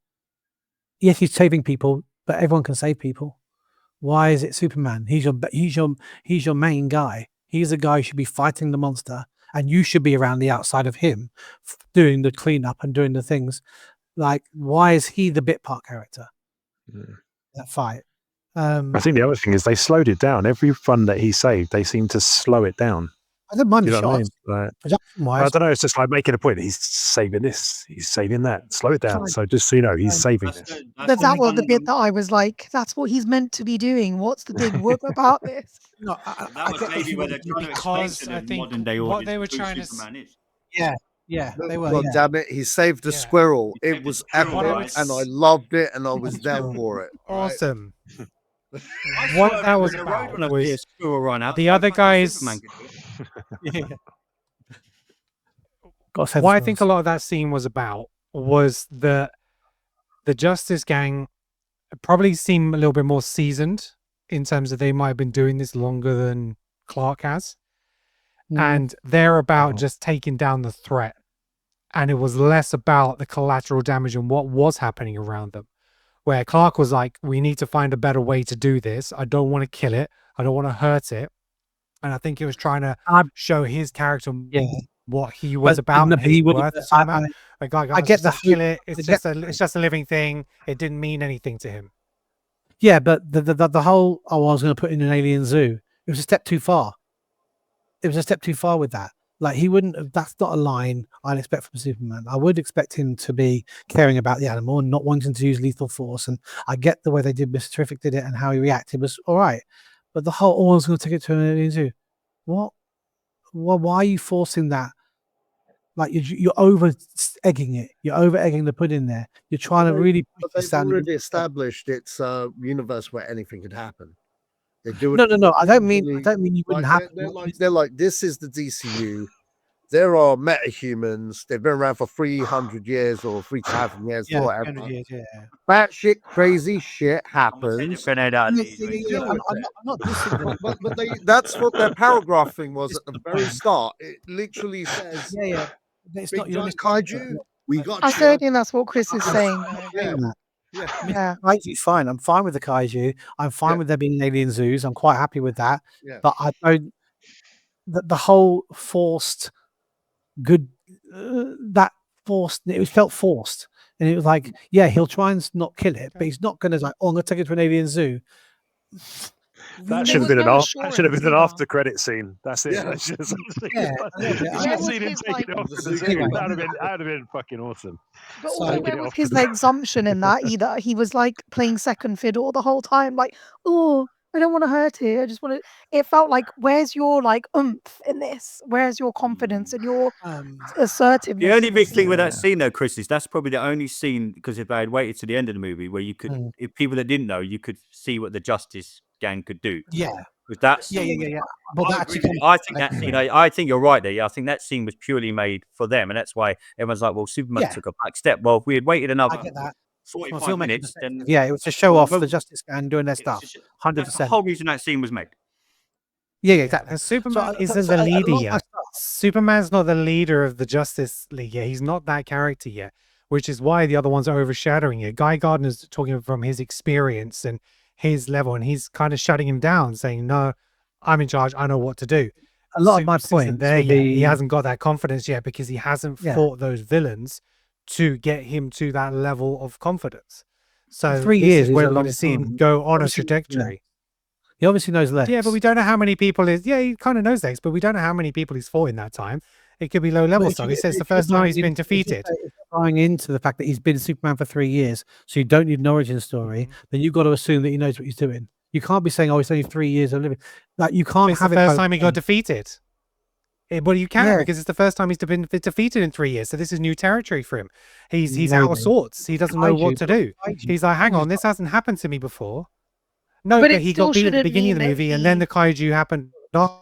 Yes, he's saving people, but everyone can save people. Why is it Superman? He's your main guy. He's the guy who should be fighting the monster, and you should be around the outside of him, doing the cleanup and doing the things. Like, why is he the bit part character? That fight. I think the other thing is they slowed it down. Every fun that he saved, they seem to slow it down. I don't mind the You know what I shots. mean? Like, I I don't know. It's just like making a point. He's saving this. He's saving that. Slow it down. So just so you know, he's saving this. That was the bit that I was like, that's what he's meant to be doing. What's the big whoop about this? No, That was maybe where they're trying to explain to I the think modern day what audience they were who trying to Superman is. yeah, they were. God Yeah. damn it, he saved a Yeah. squirrel. He It saved a was squirrel, epic, right. and I loved it, and I was down for it. right? Awesome. I What swear that was the road about when I was see a squirrel run out. the other guys. Superman could do it. Got to say What I the think a squirrels. lot of that scene was about was the Justice Gang probably seem a little bit more seasoned in terms of they might have been doing this longer than Clark has. And they're about just taking down the threat. And it was less about the collateral damage and what was happening around them. Where Clark was like, we need to find a better way to do this. I don't want to kill it. I don't want to hurt it. And I think he was trying to show his character what he was about. no, he would. Like, I get the kill it. I It's get- just a living thing. It didn't mean anything to him. Yeah, but the whole I was going to put in an alien zoo. It was a step too far. It was a step too far with that. Like, he wouldn't have. That's not a line I'd expect from Superman. I would expect him to be caring about the animal and not wanting to use lethal force. And I get the way they did. Mr. Terrific did it, and how he reacted was all right. But the whole, I was going to take it to an alien zoo. What? Well, why are you forcing that? Like, you're over egging it. You're over egging the pudding there. You're trying to really. But they've already established it's a universe where anything could happen. They do it. No. I don't mean really- you wouldn't like, have. they're like, this is the DCU. There are metahumans. They've been around for 300 years or 3,000 years, Yeah, whatever. 200 years, yeah. Batshit crazy shit I'm gonna take the happens. grenade out of Yeah, these, yeah, mate. yeah, Deal I'm with it. not dissing them. But that's what their paragraph thing was It's at the the very point. start. It literally says, Yeah. But it's big not. You're giant missing kaiju. We got I you. still think that's what Chris is saying. Yeah. Yeah. Yeah. Kaiju's fine. I'm fine with the kaiju. I'm fine Yeah. with there being alien zoos. I'm quite happy with that. Yeah. But I don't. The whole forced good that forced. It felt forced, and it was like, yeah, he'll try and not kill it, but he's not going to like, oh, I'm going to take it to an alien zoo. That There should have was been no that should have assurance been an either. after credit scene. That's it. Yeah. That's just, Yeah, a little bit. you I should Where have was seen him his, taking like- it off. This The is zoo. it. That would have been fucking awesome. But So also, taking where it was off his to the- assumption in that either? He was like playing second fiddle the whole time, like, oh, I don't want to hurt it. I just want to. It felt like, where's your like oomph in this? Where's your confidence and your assertiveness? The only in big this thing with scene? that scene, though, Chris, is that's probably the only scene, because if they had waited to the end of the movie, where you could, if people that didn't know, you could see what the Justice Gang could do. Yeah. Because that Yeah. scene, But I that agree actually with you. comes I think that scene. I think you're right there. Yeah, I think that scene was purely made for them, and that's why everyone's like, "Well, Superman Yeah. took a back step." Well, if we had waited another I get that. From a 45 filmmaking minutes, perspective, then yeah, it was to show off Well, the Justice Gang doing their it's stuff. just- 100%. that's the whole reason that scene was made. Yeah, exactly. And Superman So, isn't so the a lot leader of my yet. stuff- Superman's not the leader of the Justice League yet. He's not that character yet, which is why the other ones are overshadowing it. Guy Gardner's talking from his experience and his level, and he's kind of shutting him down, saying, "No, I'm in charge. I know what to do." A lot of my Supes isn't points there would yet. be- He hasn't got that confidence yet because he hasn't Yeah. fought those villains to get him to that level of confidence. So 3 this years is is where a we're long going to see him time. go on a Obviously, yeah. trajectory. He obviously knows less. Yeah, but we don't know how many people is. Yeah, he kind of knows this, but we don't know how many people he's fought in that time. It could be low level But if stuff. you- He says if the you're first time buying he's been into- if you're defeated. buying into the fact that he's been Superman for 3 years, so you don't need an origin story, then you've got to assume that he knows what he's doing. You can't be saying, "Oh, it's only 3 years of living." Like you can't It's have the it. first both time he got ways. defeated. Well, you can Yeah. because it's the first time he's been defeated in 3 years. So this is new territory for him. He's out of Maybe. sorts. He doesn't know what Kaiju, to do. Kaiju. He's like, hang on, this hasn't happened to me before. No, But but it he still got beat at the shouldn't beginning of the mean that movie, and then he- the kaiju happened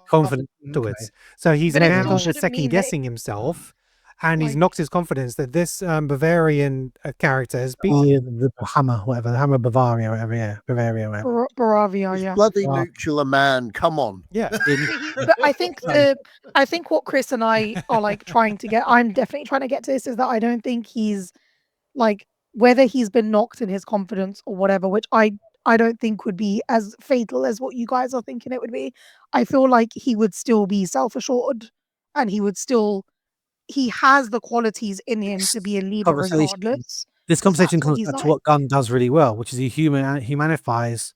Confident. afterwards. So he's But it now still shouldn't second mean that- guessing himself, and he's Like- knocked his confidence that this Bavarian character has beaten. Oh, yeah, the hammer, whatever, the hammer Bavaria, whatever. Yeah, Bavaria, whatever. Baravia, yeah. Bloody Wow. nuclear man. Come on. Yeah, But I think what Chris and I are like trying to get, I'm definitely trying to get to this, is that I don't think he's like, whether he's been knocked in his confidence or whatever, which I don't think would be as fatal as what you guys are thinking it would be. I feel like he would still be self-assured, and he has the qualities in him to be a leader Conversation. regardless. This conversation that's what comes he's back to like. what Gunn does really well, which is he humanifies,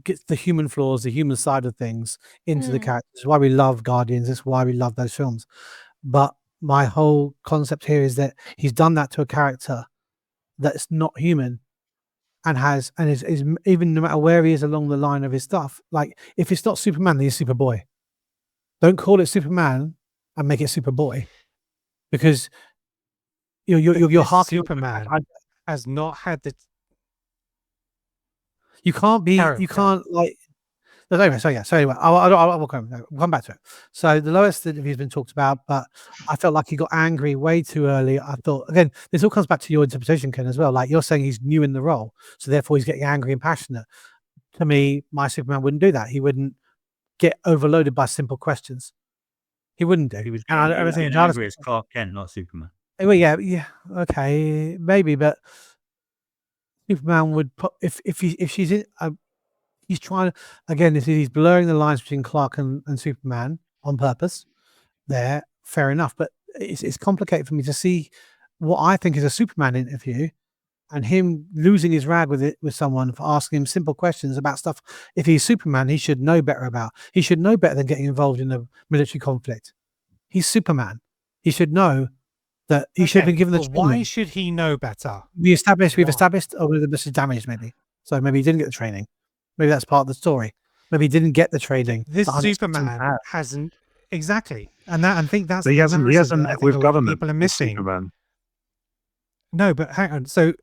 gets the human flaws, the human side of things into the Mm. characters. It's why we love Guardians. It's why we love those films. But my whole concept here is that he's done that to a character that's not human, and is even no matter where he is along the line of his stuff. Like if it's not Superman, then he's Superboy. Don't call it Superman and make it Superboy, because you're This harking. Superman has not had the You can't be. You Character. can't like. No, anyway, so yeah. So anyway, I'll come back to it. So the lowest interview's been talked about, but I felt like he got angry way too early. I thought again, this all comes back to your interpretation, Ken, as well. Like you're saying, he's new in the role, so therefore he's getting angry and passionate. To me, my Superman wouldn't do that. He wouldn't get overloaded by simple questions. He wouldn't do. He was And I- getting everything angry as Clark Kent, not Superman. Well, yeah, okay, maybe, but Superman would put if she's in. He's trying again. He's blurring the lines between Clark and Superman on purpose. There, fair enough, but it's complicated for me to see what I think is a Superman interview, and him losing his rag with someone for asking him simple questions about stuff. If he's Superman, he should know better about. He should know better than getting involved in a military conflict. He's Superman. He should know that he should have been given the But why training. should he know better? We've established, Why? this is damaged maybe. So maybe he didn't get the training. Maybe that's part of the story. Maybe he didn't get the training. This that 100% Superman had. hasn't exactly, and I think that's But he hasn't that I met think with a lot of government. people are with missing. Superman. No, but hang on. So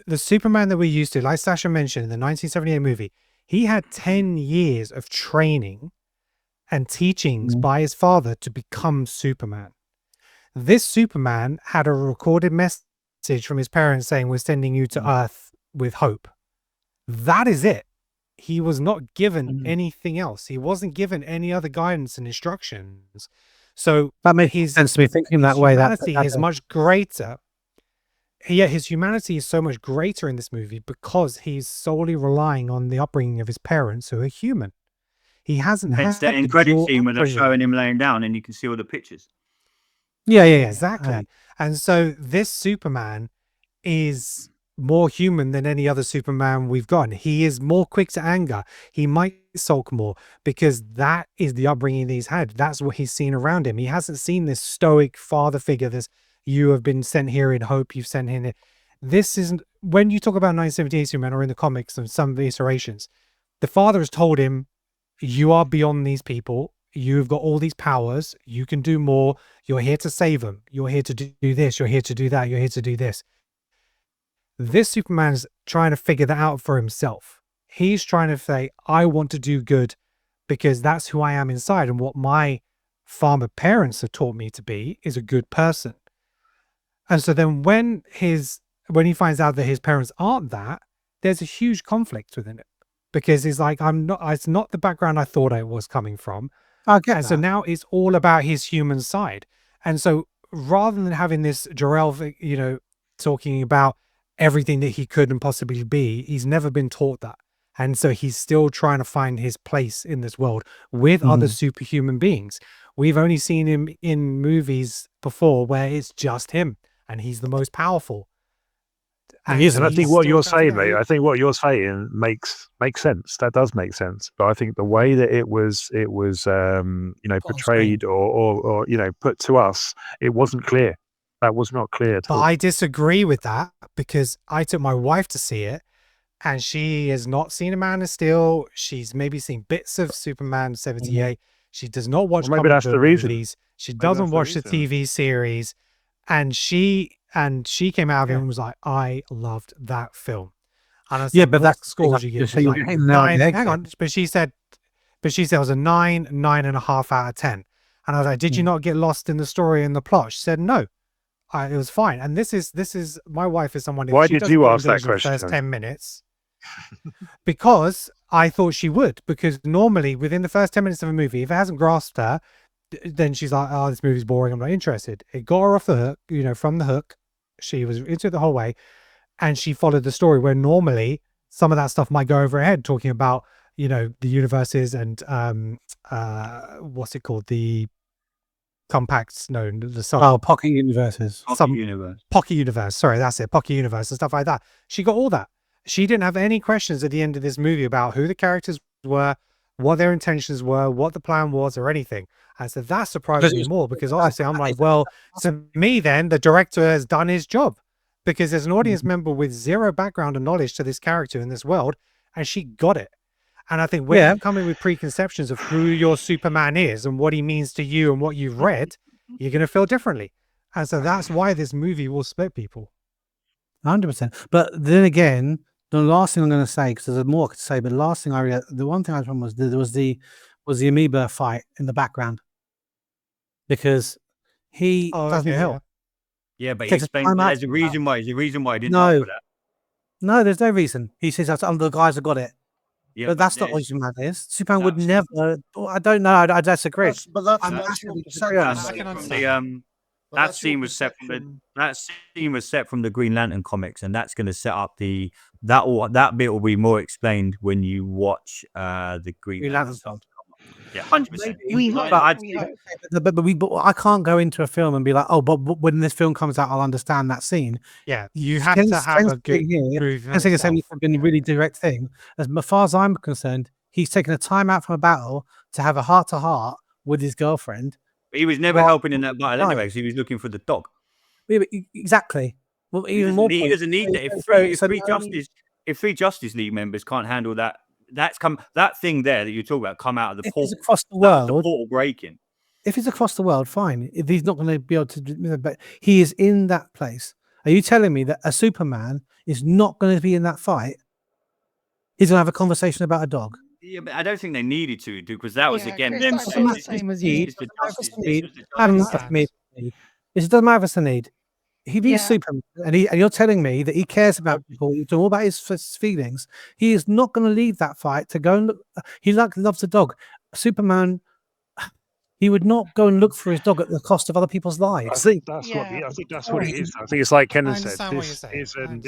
the Superman that we're used to, like Sasha mentioned in the 1978 movie, He had 10 years of training and teachings Mhm. by his father to become Superman. This Superman had a recorded message from his parents saying, "We're sending you to Earth with hope." That is it. He was not given anything else. He wasn't given any other guidance and instructions. So That makes his sense to me thinking that way. humanity is much greater. His humanity is so much greater in this movie because he's solely relying on the upbringing of his parents, who are human. He hasn't Hence had the end the credit dual scene where they're upbringing. showing him laying down and you can see all the pictures. Yeah, Exactly. And so this Superman is more human than any other Superman we've gotten. He is more quick to anger. He might sulk more because that is the upbringing he's had. That's what he's seen around him. He hasn't seen this stoic father figure, this "you have been sent here in hope, you've sent in it." This isn't, when you talk about 1978 Superman or in the comics and some of the iterations, the father has told him, "You are beyond these people. You've got all these powers. You can do more. You're here to save them. You're here to do this. You're here to do that. You're here to do this." This Superman's trying to figure that out for himself. He's trying to say, "I want to do good because that's who I am inside. And what my farmer parents have taught me to be is a good person." And so then when he finds out that his parents aren't that, there's a huge conflict within it because he's like, it's not the background I thought I was coming from. I get And so that. now it's all about his human side. And so rather than having this Jor-El, talking about everything that he could and possibly be, he's never been taught that. And so he's still trying to find his place in this world with other superhuman beings. We've only seen him in movies before where it's just him and he's the most powerful. And I think what you're saying, mate, mate, I think what you're saying makes sense. That does make sense. But I think the way that it was portrayed or put to us, it wasn't clear. That was not clear at But all. I disagree with that because I took my wife to see it and she has not seen A Man of Steel. She's maybe seen bits of Superman 78. She does not watch Well, maybe comic that's the book reason. movies. She Maybe doesn't that's the watch the reason. TV series. And she came out of it and was like, "I loved that film." And I said, Yeah, but "What that's score like, did you give?" so She's you're like, hitting the nail on the 9. head Hang there. on. But she said it was a 9, 9.5 out of 10. And I was like, "Did you not get lost in the story and the plot?" She said, "No. It was fine." And this is my wife is someone, if Why she did doesn't you get ask that engaged in the first question? 10 minutes, because I thought she would, because normally within the first 10 minutes of a movie, if it hasn't grasped her, then she's like, "Oh, this movie's boring. I'm not interested." It got her off the hook, from the hook. She was into it the whole way and she followed the story, where normally some of that stuff might go over her head, talking about, the universes and what's it called? The compacts, no, the sub Pocket universes. some Universe. Pocket Universe. Sorry, that's it. Pocket Universe and stuff like that. She got all that. She didn't have any questions at the end of this movie about who the characters were, what their intentions were, what the plan was, or anything. And so that surprised me more because obviously I'm like, well, to me, then the director has done his job because there's an audience member with zero background and knowledge to this character in this world, and she got it. And I think when you come in with preconceptions of who your Superman is and what he means to you and what you've read, you're going to feel differently. And so that's why this movie will split people. 100%. But then again, the last thing I'm going to say, because there's more I could say, but the last thing the one thing I remember was there was the amoeba fight in the background, because he doesn't help. Yeah, but he Takes a explained time out. there's a reason why. There's a reason why he didn't No. ask for that. No, there's no reason. He says, "The guys have got it." Yeah, but that's not what Superman is. Superman would never. I don't know. I disagree. That scene was set from the Green Lantern comics, and that's going to set up that bit will be more explained when you watch the Green Lantern. Yeah, 100%. But I can't go into a film and be like, "Oh, but when this film comes out, I'll understand that scene." Yeah, you have to have a good movie. And say it's been a really direct thing. As far as I'm concerned, he's taken a time out from a battle to have a heart-to-heart with his girlfriend. But he was never helping in that battle anyway, because he was looking for the dog. Yeah, exactly. Well, even more. He doesn't need that. If three Justice League members can't handle that, that thing there that you talk about come out of the portal across the world. The portal breaking. If it's across the world, fine. If he's not going to be able to, but he is in that place. Are you telling me that a Superman is not going to be in that fight He's gonna have a conversation about a dog. Yeah, but I don't think they needed to do, because that was Yeah, again. Chris, Then I this feel the is- same as this you. is the Doesn't matter if justice- it's a this need. was the Adam, justice Understand. for me, it doesn't matter if it's a need. He needs Yeah. Superman, and you're telling me that he cares about people. You're talking all about his feelings. He is not going to leave that fight to go and look. He loves the dog. Superman. He would not go and look for his dog at the cost of other people's I lives. think that's Yeah. what it is. I think it's like I Kenan said. understand what you're saying.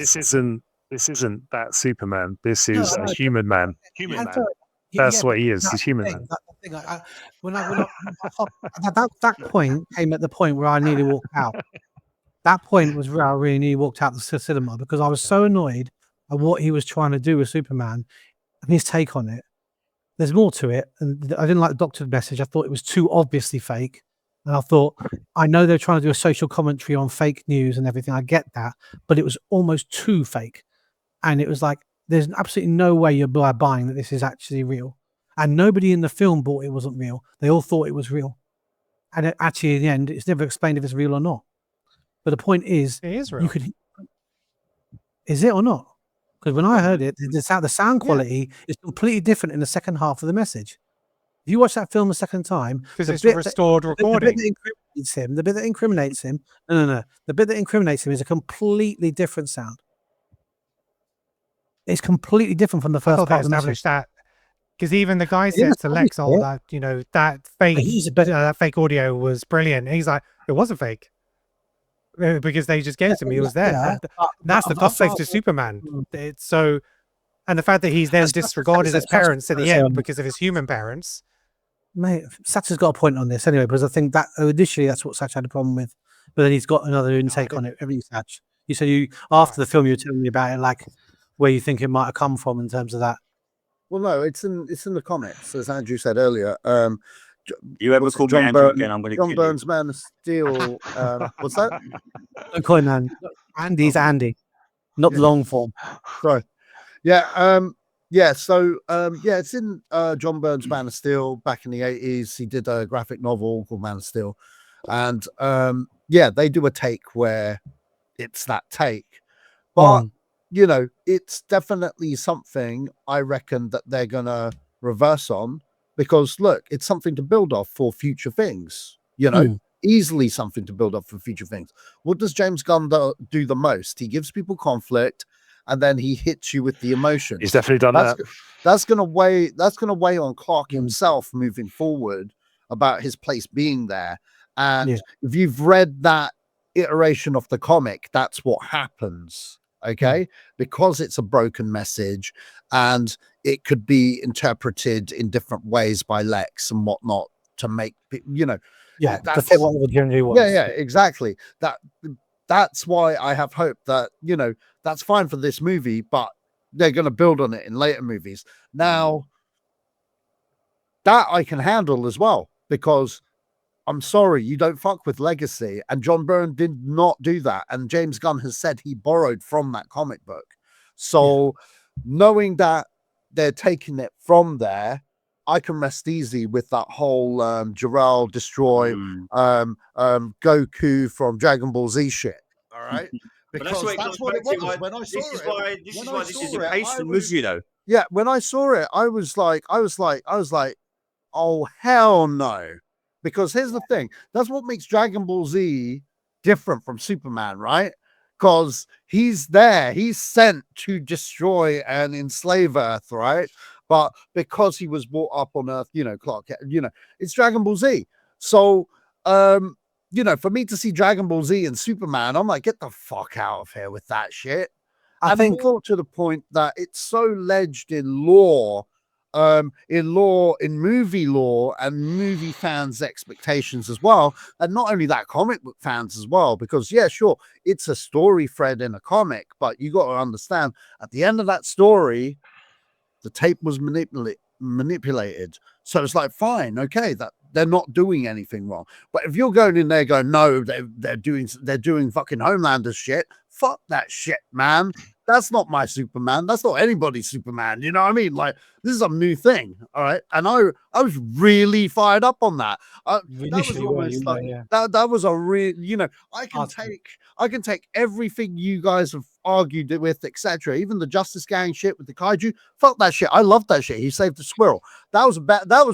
This isn't that Superman. This No, is no, a human man. And so- That's what he but is. that's He's the human thing, man. that's the thing. When that point came at the point where I nearly walked out. That point was where I really nearly walked out the cinema because I was so annoyed at what he was trying to do with Superman and his take on it. There's more to it, and I didn't like the Doctor's message. I thought it was too obviously fake, and I thought, I know they're trying to do a social commentary on fake news and everything. I get that, but it was almost too fake, and it was like there's absolutely no way you're buying that this is actually real, and nobody in the film bought it wasn't real. They all thought it was real, and actually, in the end, it's never explained if it's real or not. But the point is, It is real. you could. Is it or not? Because when I heard it, the sound quality is completely different in the second half of the message. If you watch that film a second time, Because the it's bit restored the recording. bit that incriminates him, no. The bit that incriminates him is a completely different sound. It's completely different from the I first thought part they of the message. established that because even the guy It said is to obvious, Lexol yeah. that that fake He's a better. that fake audio was brilliant. And he's like, it wasn't fake because they just gave it to me. It was there. Yeah, That's the complex to Superman. It's so, and the fact that he's then disregarded his parents at the end because of his human parents. Mate, Satch's got a point on this anyway, because I think that initially that's what Satch had a problem with, but then he's got another intake on it. Haven't you, Satch? You said after the film you were telling me about it, like where you think it might have come from in terms of that. Well, no, it's in the comics, as Andrew said earlier. You ever What's it, call me John Andrew Byrne- again, I'm going to John kill you. Burns' Man of Steel. What's that? Don't call him Andy's Andy, not Yeah. long form. Sorry. Yeah. Yeah. So it's in John Byrne's Man of Steel back in the 80s. He did a graphic novel called Man of Steel, and they do a take where it's that take, but it's definitely something I reckon that they're gonna reverse on, because look, it's something to build off for future things. Easily something to build up for future things. What does James Gunn do the most? He gives people conflict, and then he hits you with the emotions. He's definitely done that. That's gonna weigh on Clark himself moving forward about his place being there. And if you've read that iteration of the comic, that's what happens. Okay, because it's a broken message and it could be interpreted in different ways by Lex and whatnot to make to fit what the generally was. Yeah, exactly. That's why I have hope that that's fine for this movie, but they're going to build on it in later movies. Now that I can handle as well, because I'm sorry, you don't fuck with legacy, and John Byrne did not do that, and James Gunn has said he borrowed from that comic book. So knowing that they're taking it from there, I can rest easy with that whole Jor-El destroy Goku from Dragon Ball Z shit. All right, because that's what it was when I saw it. This is why this is a patient movie, though. Yeah, when I saw it, I was like, oh hell no. Because here's the thing, that's what makes Dragon Ball Z different from Superman, right? Because he's there, he's sent to destroy and enslave Earth, right? But because he was brought up on Earth, Clark, it's Dragon Ball Z. So, for me to see Dragon Ball Z and Superman, I'm like, get the fuck out of here with that shit. I think more to the point that it's so ledged in lore, in movie lore and movie fans' expectations as well, and not only that, comic book fans as well, because it's a story thread in a comic, but you got to understand at the end of that story the tape was manipulated, so it's like, fine, okay, that they're not doing anything wrong. But if you're going in there going, no, they're doing fucking Homelander shit, fuck that shit, man. That's not my Superman. That's not anybody's Superman. You know what I mean? Like, this is a new thing. All right. And I was really fired up on that. That was Initially, weren't almost you? like, Yeah. that was a real, you know, I can Awesome. take everything you guys have argued with, etc. Even the Justice Gang shit with the kaiju. Fuck that shit. I love that shit. He saved the squirrel. That was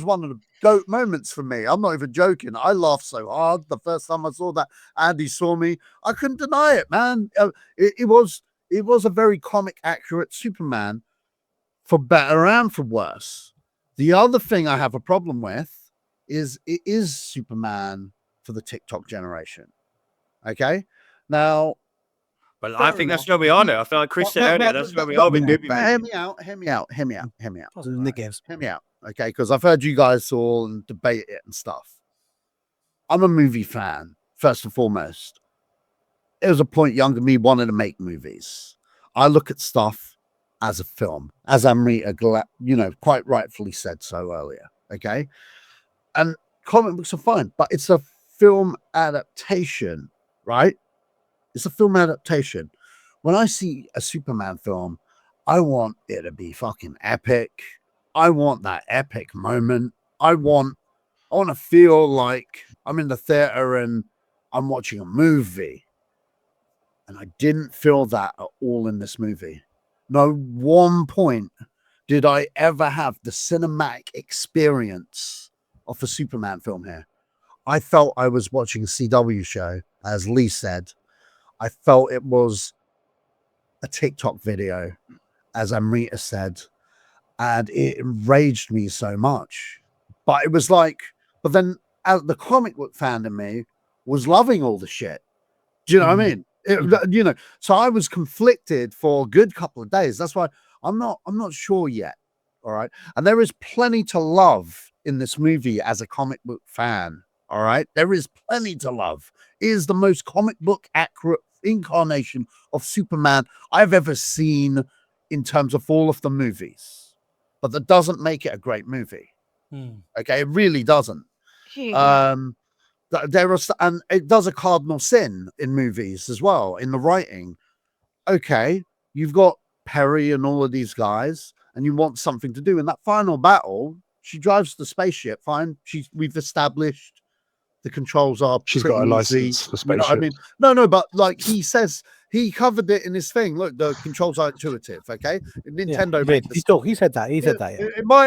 one of the GOAT moments for me. I'm not even joking. I laughed so hard the first time I saw that. Andy saw me. I couldn't deny it, man. It was a very comic accurate Superman, for better and for worse. The other thing I have a problem with is it is Superman for the TikTok generation. Okay, now, But fair I think enough. that's where we are now. I feel like Chris said earlier, that's where we are with movie Hear making. me out. Hear me out. Wasn't the games. Hear me out. Okay, because I've heard you guys all debate it and stuff. I'm a movie fan, first and foremost. There was a point younger me wanted to make movies. I look at stuff as a film, as Amrita, quite rightfully said so earlier. Okay, and comic books are fine, but it's a film adaptation, right? It's a film adaptation. When I see a Superman film, I want it to be fucking epic. I want that epic moment. I want to feel like I'm in the theater and I'm watching a movie. And I didn't feel that at all in this movie. No one point did I ever have the cinematic experience of a Superman film here. I felt I was watching a CW show, as Lee said. I felt it was a TikTok video, as Amrita said, and it enraged me so much. But it was like, but then the comic book fan in me was loving all the shit. Do you know what I mean? So I was conflicted for a good couple of days. That's why I'm not sure yet. All right. And there is plenty to love in this movie as a comic book fan. All right. There is plenty to love. It is the most comic book accurate incarnation of Superman I've ever seen in terms of all of the movies. But that doesn't make it a great movie. Okay. It really doesn't. There are, and it does a cardinal sin in movies as well, in the writing. Okay, you've got Perry and all of these guys, and you want something to do. In that final battle, she drives the spaceship. Fine, we've established the controls are. She's got a pretty license easy. for spaceship. You know what I mean, no, but like he says, he covered it in his thing. Look, the controls are intuitive. Okay, Nintendo made He said that. He said that. Yeah.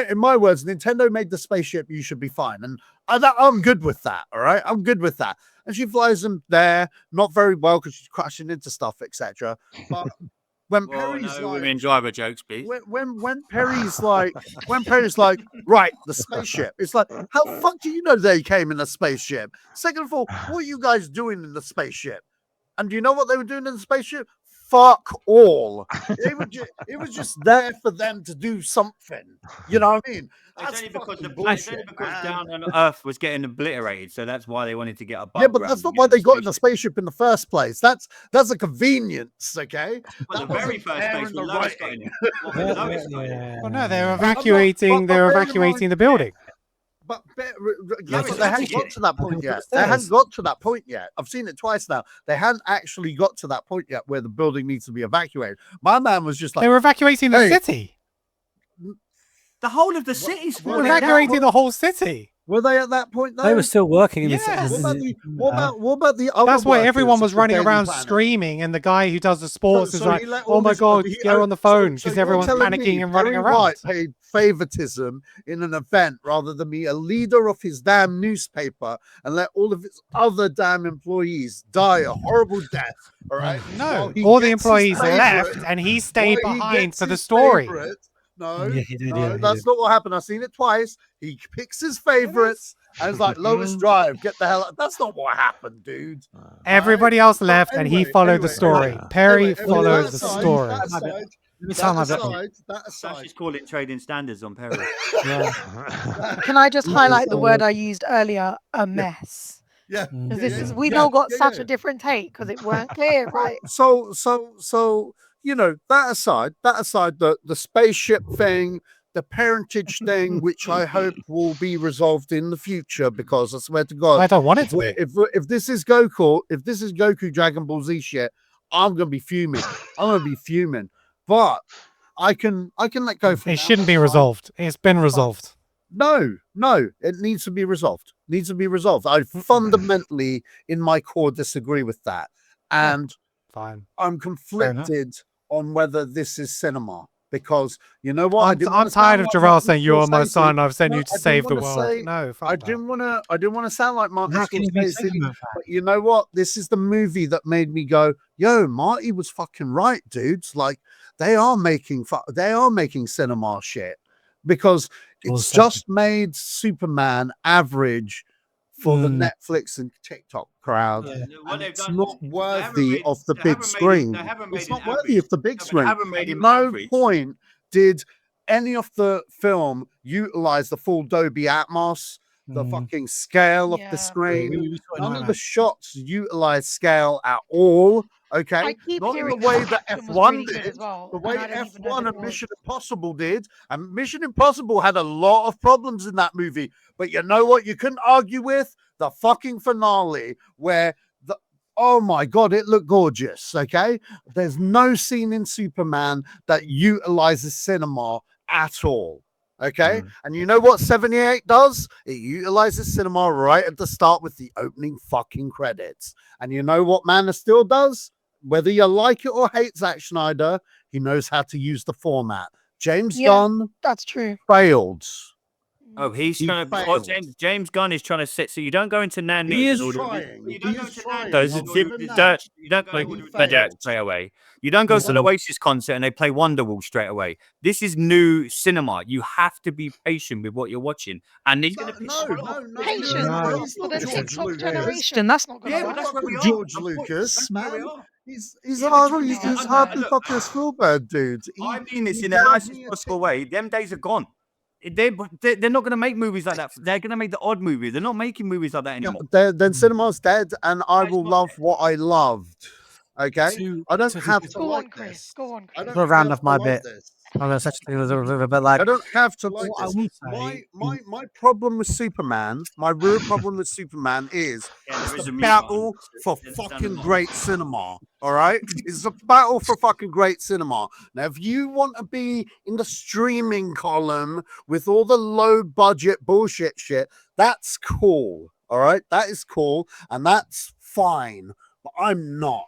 In my words, Nintendo made the spaceship. You should be fine, and I'm good with that. All right, I'm good with that. And she flies them there, not very well because she's crashing into stuff, etc. But when Perry's no like, women driver jokes, please. when Perry's like, right, the spaceship. It's like, how the fuck do you know they came in a spaceship? Second of all, what are you guys doing in the spaceship? And do you know what they were doing in the spaceship? Fuck all. It was just there for them to do something. You know what I mean? It's only because down on Earth was getting obliterated, so that's why they wanted to get above. Yeah, but that's not why they got in the spaceship in the first place. That's a convenience, okay? Well, the very first place was Lois got in it. Well, no, they're evacuating. They're evacuating the building. But they hadn't got to that point yet. They hadn't got to that point yet. I've seen it twice now. They hadn't actually got to that point yet where the building needs to be evacuated. My man was just like, they were evacuating the city. The whole of the city's They were evacuating the whole city. Were they at that point? Though? They were still working in Yes. What about the other? That's why everyone was workers running of the around Daily Planet? screaming, and the guy who does the sports is So like, he let "Oh all my this- god, he- go on the phone," because you're everyone's telling panicking me and running Perry around. White paid favoritism in an event rather than be a leader of his damn newspaper and let all of his other damn employees die a horrible death. All right. No, all the employees left, and he stayed While he behind gets for the his story. favourite- No, Yeah, he did, no, yeah, he that's did. not what happened. I've seen it twice. He picks his favorites and it's like, Lois Drive, get the hell out. That's not what happened, dude. Everybody else left, and he anyway, followed the story. Perry Anyway, followed that the aside, story. that aside, Let me that tell my aside, that That's aside. just call it trading standards on Perry. Can I just highlight the word I used earlier? A mess. Yeah. Because this is we've all got such a different take because it weren't clear, right? So you know, that aside, the spaceship thing, the parentage thing, which I hope will be resolved in the future, because I swear to God, I don't want it to be. if this is Goku, Dragon Ball Z shit, I'm gonna be fuming. I'm gonna be fuming. But I can let go for It now. shouldn't be resolved. It's been resolved. No, it needs to be resolved. Needs to be resolved. I fundamentally, in my core, disagree with that, and Fine. I'm conflicted on whether this is cinema because you know what? I'm tired of Jarrell saying you're my son. I've sent you to save the world. No, I didn't want to. I didn't want to sound like Martin How can you be Scorsese, psychopath? but you know what? This is the movie that made me go, "Yo, Marty was fucking right, dudes. Like they are making cinema shit because it's just made Superman average for the Netflix and TikTok crowd. Yeah. And it's not worthy of the big screen. It's not worthy of the big screen. At no point did any of the film utilize the full Dolby Atmos, the fucking scale of the screen. None of the shots utilize scale at all. Okay, I keep not in the hearing way that that action was F1 really good did, as well, the and way I don't even know F1 that and it was. Mission Impossible did. And Mission Impossible had a lot of problems in that movie. But you know what? You couldn't argue with the fucking finale where oh my god, it looked gorgeous. Okay, there's no scene in Superman that utilizes cinema at all. Okay, and you know what 78 does? It utilizes cinema right at the start with the opening fucking credits. And you know what Man of Steel does? Whether you like it or hate Zack Snyder, he knows how to use the format. James Gunn That's true. failed. Oh, he's He trying to. failed. James Gunn is trying to set. So you don't go into Nando's. He is and order- trying. You He don't go is to trying. Nando's. But You even don't that, you don't go he to failed. Jack straight away. You don't go to the Oasis concert and they play Wonderwall straight away. This is new cinema. You have to be patient with what you're watching, and he's going to No. Patience He's for not the George TikTok Lucas. generation. That's not going to Yeah, work. but that's where we are. George Of course, Lucas, that's where we man. are. He's Yeah, but he's look, hardly fucking Spielberg, dude. I mean this he in the gave nicest me a possible way. Them days are gone. They're not going to make movies like that. They're going to make the odd movie. They're not making movies like that anymore. Then cinema's dead, and I will love what I loved. Okay, I don't have to Go on, like Chris. this. Go on, I Chris. don't round have off my to bit. like this. I'm gonna such a thing as a bit like. I don't have to like What I this. will say- My problem with Superman, my real problem with Superman is it's there is the a mute battle button. for It's down the fucking bottom. great cinema. All right, it's a battle for fucking great cinema. Now, if you want to be in the streaming column with all the low budget bullshit shit, that's cool. All right, that is cool, and that's fine. But I'm not.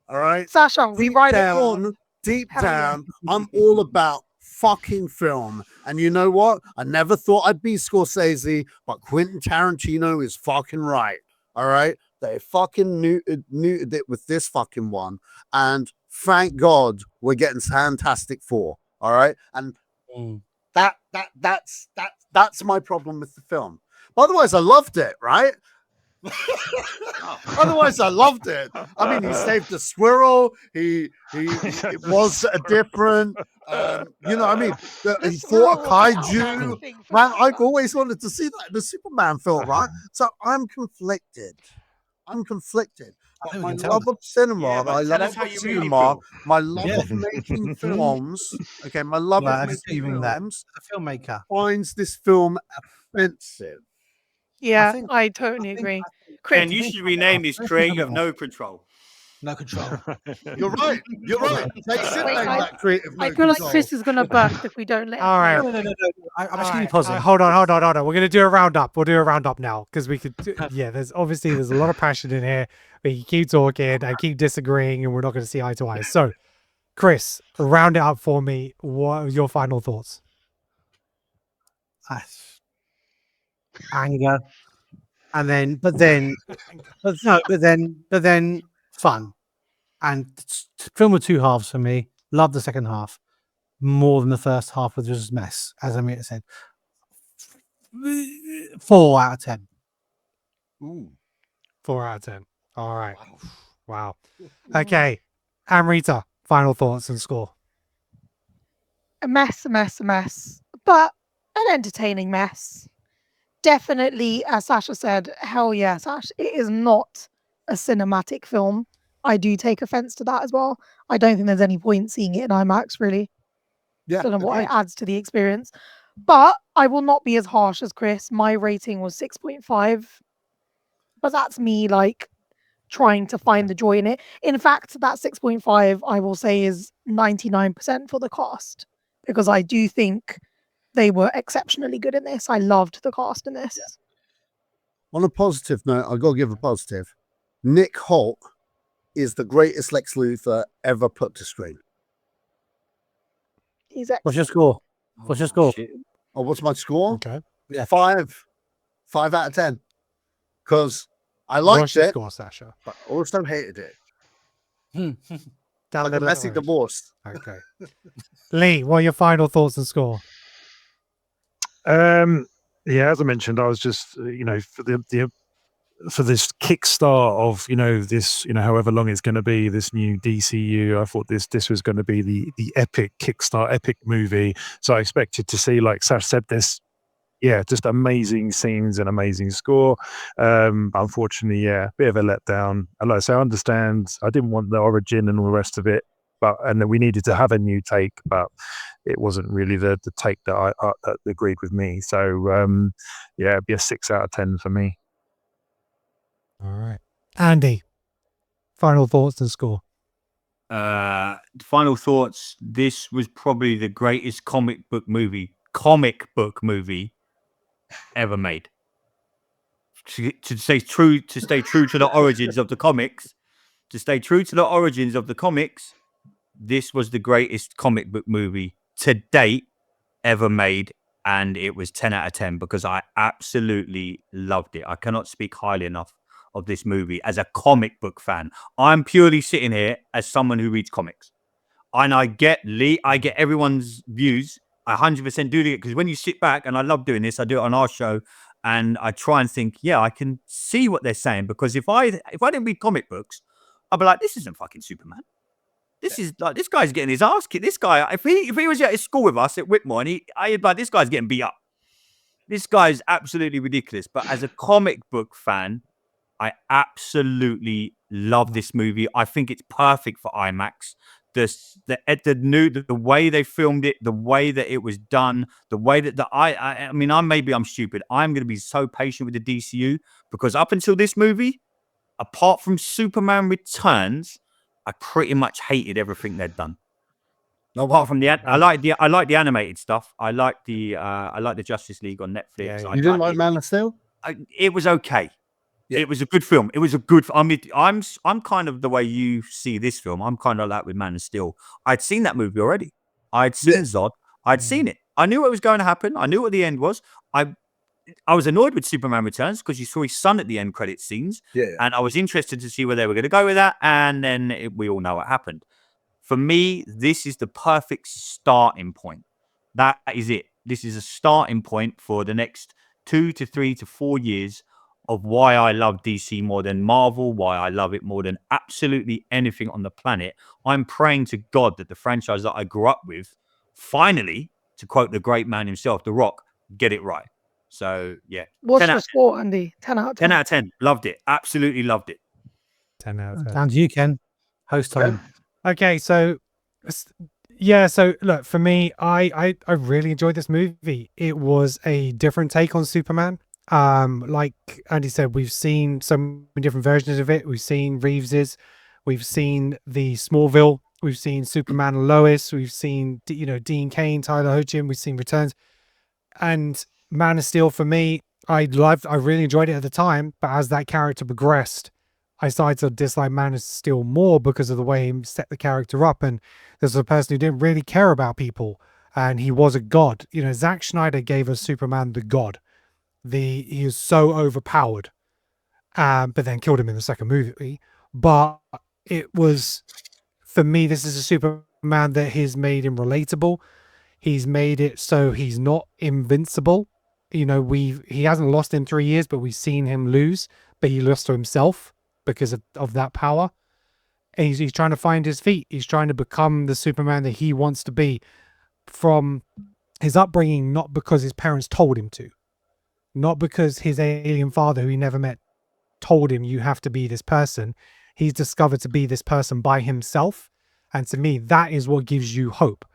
All right, Sasha, we ride it on. deep Hell yeah. down, I'm all about fucking film. And you know what? I never thought I'd be Scorsese, but Quentin Tarantino is fucking right. All right. They fucking neutered it with this fucking one. And thank God we're getting Fantastic Four. All right. And that's my problem with the film. But otherwise, I loved it, right? Otherwise, I loved it. I mean, he saved the squirrel. It was a different, you know. I mean, he fought a kaiju. Man, I've always wanted to see that in the Superman film, right? So I'm conflicted. But my love of cinema, my love of cinema, my love of making films. Okay, my love of making films. The filmmaker Finds this film offensive. Yeah, I totally agree. Chris, And you should rename this Creative No Control. no control. You're right. They should Wait, name that creative. I feel like Chris is going to burst if we don't let him. All right. No. I'm just All giving you right, positive. hold on. We're gonna do a roundup. We'll do a roundup now because we could. There's a lot of passion in here. We can keep talking and keep disagreeing, and we're not going to see eye to eye. So, Chris, round it up for me. What are your final thoughts? Anger, and then fun, and film with two halves for me. Love the second half more than the first half, which was a mess, as Amir said. 4 out of 10. Ooh. 4 out of 10. All right. Wow. Okay, Amrita, final thoughts and score. A mess, but an entertaining mess. Definitely, as Sasha said, hell yeah, Sash, it is not a cinematic film. I do take offense to that as well. I don't think there's any point seeing it in IMAX, really. Yeah. Don't know what it adds to the experience. But I will not be as harsh as Chris. My rating was 6.5. But that's me, like, trying to find the joy in it. In fact, that 6.5, I will say, is 99% for the cast, because I do think they were exceptionally good in this. I loved the cast in this. On a positive note, I've got to give a positive. Nick Holt is the greatest Lex Luthor ever put to screen. He's What's your excellent. score? What's your score? Shit. Oh, what's my score? Okay. Yeah. 5 out of 10. Because I What's liked your it, score, Sasha? but I also hated it. Down Like the a messy little- divorce. Okay. Lee, what are your final thoughts and score? Yeah, as I mentioned, I was just for this kickstart of this however long it's going to be, this new DCU. I thought this was going to be the epic kickstart, epic movie. So I expected to see, like Sash said, this. Yeah, just amazing scenes and amazing score. Unfortunately, yeah, bit of a letdown. And like I say, I understand. I didn't want the origin and all the rest of it, and then we needed to have a new take, but it wasn't really the take that that agreed with me. So yeah, it'd be a 6 out of 10 for me. All right. Andy, final thoughts and score. Final thoughts. This was probably the greatest comic book movie ever made. To stay true to the origins of the comics, this was the greatest comic book movie to date ever made, and it was 10 out of 10 because I absolutely loved it. I cannot speak highly enough of this movie as a comic book fan. I'm purely sitting here as someone who reads comics, and I get everyone's views. I 100% do it, because when you sit back, and I love doing this, I do it on our show, and I try and think, yeah, I can see what they're saying, because if I didn't read comic books, I'd be like, this isn't fucking Superman. This is like, this guy's getting his ass kicked. This guy, if he was at his school with us at Whitmore, and I'd be like, this guy's getting beat up. This guy's absolutely ridiculous. But as a comic book fan, I absolutely love this movie. I think it's perfect for IMAX. The way they filmed it, the way that it was done, the way that I mean, I'm stupid. I'm going to be so patient with the DCU, because up until this movie, apart from Superman Returns, I pretty much hated everything they'd done. No, Apart from I like the animated stuff. I like the Justice League on Netflix. Yeah, you didn't like Man of Steel? It was okay. Yeah. It was a good film. It was a good. I mean, I'm kind of the way you see this film. I'm kind of like with Man of Steel. I'd seen that movie already. I'd seen Zod. I'd seen it. I knew what was going to happen. I knew what the end was. I was annoyed with Superman Returns because you saw his son at the end credit scenes, and I was interested to see where they were going to go with that. And then we all know what happened. For me, this is the perfect starting point. That is it. This is a starting point for the next 2 to 3 to 4 years of why I love DC more than Marvel, why I love it more than absolutely anything on the planet. I'm praying to God that the franchise that I grew up with, finally, to quote the great man himself, The Rock, get it right. So, yeah. What's your score, Andy? 10 out of 10. 10 out of 10. Loved it. Absolutely loved it. 10 out of 10. Down to you, Ken. Host time. Okay, so yeah, so look, for me, I really enjoyed this movie. It was a different take on Superman. Like Andy said, we've seen so many different versions of it. We've seen Reeves's, we've seen the Smallville, we've seen Superman and Lois, we've seen Dean Cain, Tyler Hoechlin, we've seen Returns, and Man of Steel. For me, I really enjoyed it at the time, but as that character progressed, I started to dislike Man of Steel more because of the way he set the character up. And there's a person who didn't really care about people, and he was a god. Zack Snyder gave us Superman the god. He is so overpowered, but then killed him in the second movie. But it was, for me, this is a Superman that he's made him relatable. He's made it so he's not invincible. He hasn't lost in 3 years, but we've seen him lose, but he lost to himself because of that power. And he's trying to find his feet. He's trying to become the Superman that he wants to be from his upbringing, not because his parents told him to, not because his alien father, who he never met, told him you have to be this person. He's discovered to be this person by himself. And to me, that is what gives you hope,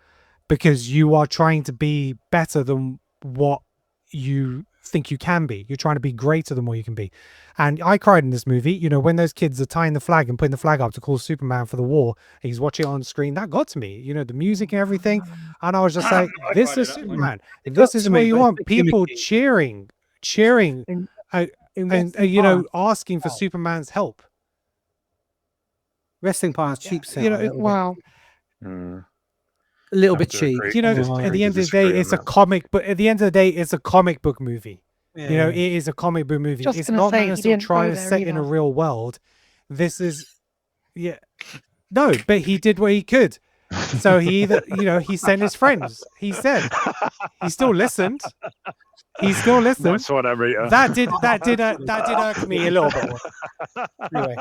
because you are trying to be better than what you think you can be. You're trying to be greater than what you can be. And I cried in this movie. You know, when those kids are tying the flag and putting the flag up to call Superman for the war, he's watching it on screen. That got to me. You know, the music and everything. And I was just like, this is Superman. This is what you want. People cheering, In- and wrestling you know, parts, asking for Superman's help. wrestling parts, cheap You set. know, Wow. Mm. A little Have bit to cheap. agree. You know, Just at agree the to end of the disagree day, on it's a that. comic. But at the end of the day, it's a comic book movie. Yeah. You know, it is a comic book movie. Just It's gonna not say, meant he to sort of didn't try go to there set in a either. real world. This is, yeah, no, but he did what he could. So he either, you know, he sent his friends. He said he still listened. He still listened. Nice one, Amrita. That did irk me a little bit. Anyway,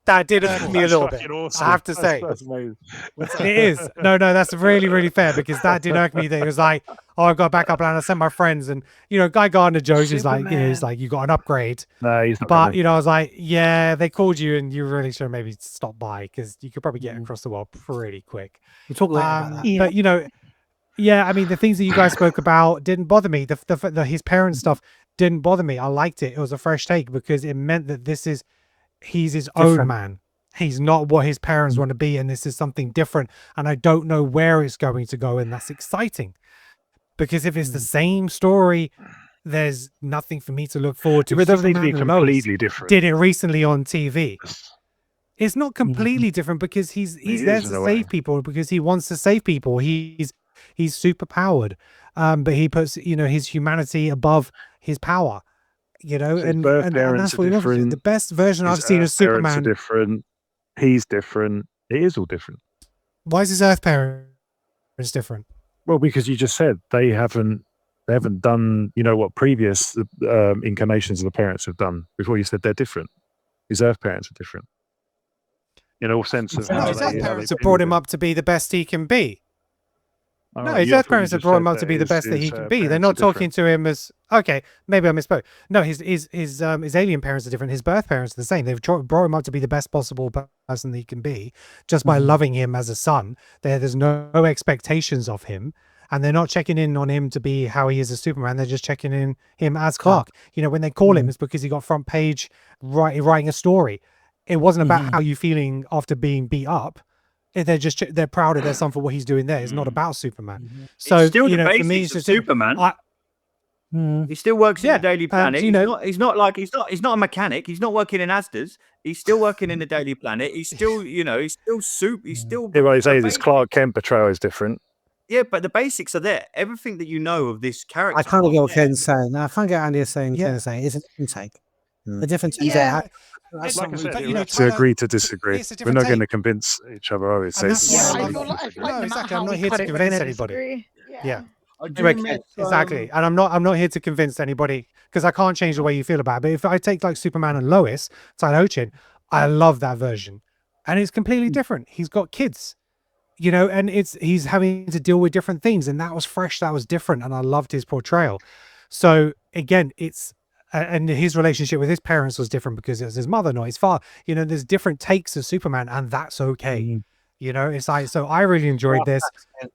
That did irk me a That's little fucking bit. awesome. I have to say. That's amazing. It is. No, that's really, really fair because that did irk me. That it was like, oh, I've got a backup plan. I sent my friends, and you know, Guy Gardner jokes is like, you know, he's like, you got an upgrade. No, he's not. But coming. you know, I was like, yeah, they called you, and you really should maybe stop by because you could probably get across the world pretty quick. we'll talk later about that. Yeah. But you know, yeah, I mean, the things that you guys spoke about didn't bother me. The his parents stuff didn't bother me. I liked it. It was a fresh take because it meant that he's his own Different. man. He's not what his parents want to be, and this is something different. And I don't know where it's going to go, and that's exciting. Because if it's the same story, there's nothing for me to look forward to. It doesn't need to be Superman and Lois completely different. did it recently on TV. It's not completely different because he's It there is, in to a way. save people because he wants to save people. He's super powered, but he puts, you know, his humanity above his power. You know, So his and birth and parents that's are what he loves. different. The best version I've His seen of Earth parents are Superman. different. He's different. It is all different. Why is his Earth parents different? Well, because you just said they haven't done, you know, what previous incarnations of the parents have done. Before you said they're different. His Earth parents are different. In all sense of how His they, Earth how parents they have brought deal him with up to be the best he can be. it. No, Oh, his I Earth thought you parents have just brought him said up to be the best that he can be. They're parents not are talking different. to him as okay. Maybe I misspoke. No, his alien parents are different. His birth parents are the same. They've brought him up to be the best possible person that he can be, just by loving him as a son. There's no expectations of him, and they're not checking in on him to be how he is as Superman. They're just checking in him as Clark. You know, when they call him, it's because he got front page writing a story. It wasn't about how you feeling after being beat up. They're proud of their son for what he's doing there. It's not about Superman. So It's still you the know, for me, basics it's of just Superman. He still works in Yeah, the Daily Planet. you know- he's not a mechanic. He's not working in Asda's. He's still working in the Daily Planet. He's still, you know, he's still He's still. Yeah, well, you say the this basics- Clark Kent portrayal is different. Yeah, but the basics are there. Everything that you know of this character. I can't get what is there. Ken's saying. I can't get Andy is saying. Yeah. Ken's saying it's a different take. The difference is Yeah. that. That's Like I not said, but, we you know, have to Tyler, agree to disagree. it's a We're different not going to take. convince each other, are we? So And it's that's just- why I I love feel it. like, No, no matter exactly. I'm how not we here to cut it, we're convince gonna anybody. disagree. Yeah. I do Anyway, miss, Exactly. And I'm not here to convince anybody because I can't change the way you feel about it. But if I take like Superman and Lois, Tyler Hoechlin, I love that version. And it's completely different. He's got kids, you know, and he's having to deal with different things. And that was fresh, that was different. And I loved his portrayal. So again, and his relationship with his parents was different because it was his mother, not his father. You know, there's different takes of Superman, and that's okay. You know, it's like, so I really enjoyed this.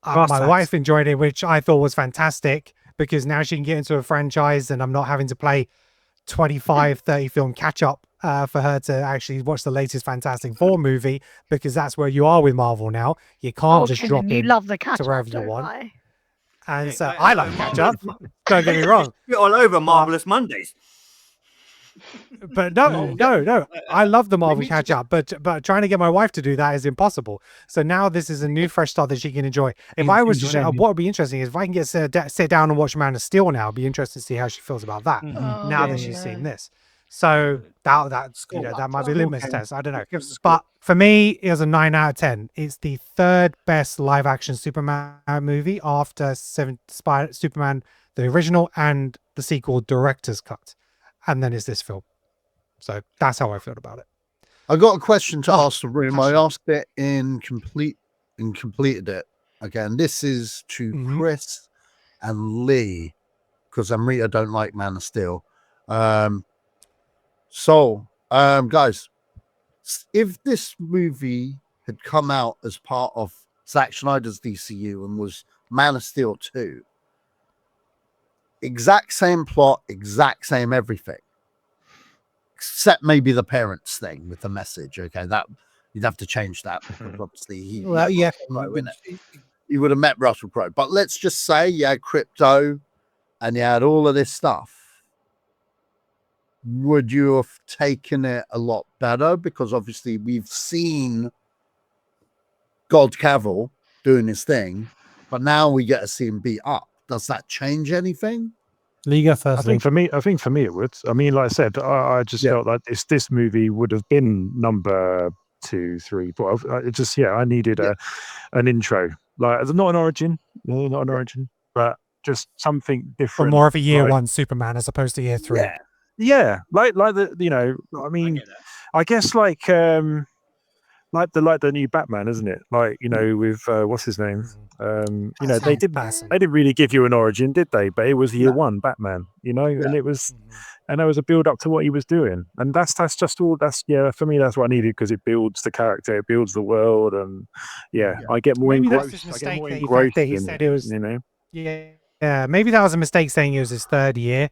My wife enjoyed it, which I thought was fantastic because now she can get into a franchise and I'm not having to play 25, 30 film catch up for her to actually watch the latest Fantastic Four movie because that's where you are with Marvel now. You can't just drop You in love the catch wherever up, you want. lie. And Yeah, so like, I like catch up. Don't get me wrong. You're all over Marvelous Mondays. But no. I love the Marvel catch up, but trying to get my wife to do that is impossible. So now this is a new fresh start that she can enjoy. If I was to, what would be interesting is if I can get sit down and watch Man of Steel now, it'd be interesting to see how she feels about that now that she's seen this. So that's you know, that might be a litmus test. I don't know. But for me, it was a 9 out of 10. It's the third best live action Superman movie after Superman, the original, and the sequel director's cut. And then it's this film. So that's how I feel about it. I got a question to ask the room. I asked it and completed it. Again, this is to Chris and Lee because Amrita don't like Man of Steel. Guys, if this movie had come out as part of Zack Snyder's DCU and was Man of Steel 2, exact same plot, exact same everything, except maybe the parents thing with the message. Okay, that you'd have to change that because obviously he Well, yeah, you would have met Russell Crowe. But let's just say you had crypto and you had all of this stuff. Would you have taken it a lot better? Because obviously we've seen God Cavill doing his thing, but now we get to see him beat up. Does that change anything? Liga first. I think for me it would. I mean, like I said, I just felt like this movie would have been number 2, 3, 4. It just I needed an intro, like not an origin, not an origin, but just something Or different. more of a year 1 Superman as opposed to year 3. Yeah, like the I mean, I guess like the new Batman, isn't it? Like with what's his name? They didn't really give you an origin, did they? But it was year 1 Batman, and it was, and there was a build up to what he was doing, and that's just all. That's for me, that's what I needed because it builds the character, it builds the world, and I get more engrossed. I get more engrossed that he in said it, it was, maybe that was a mistake saying it was his 3rd year,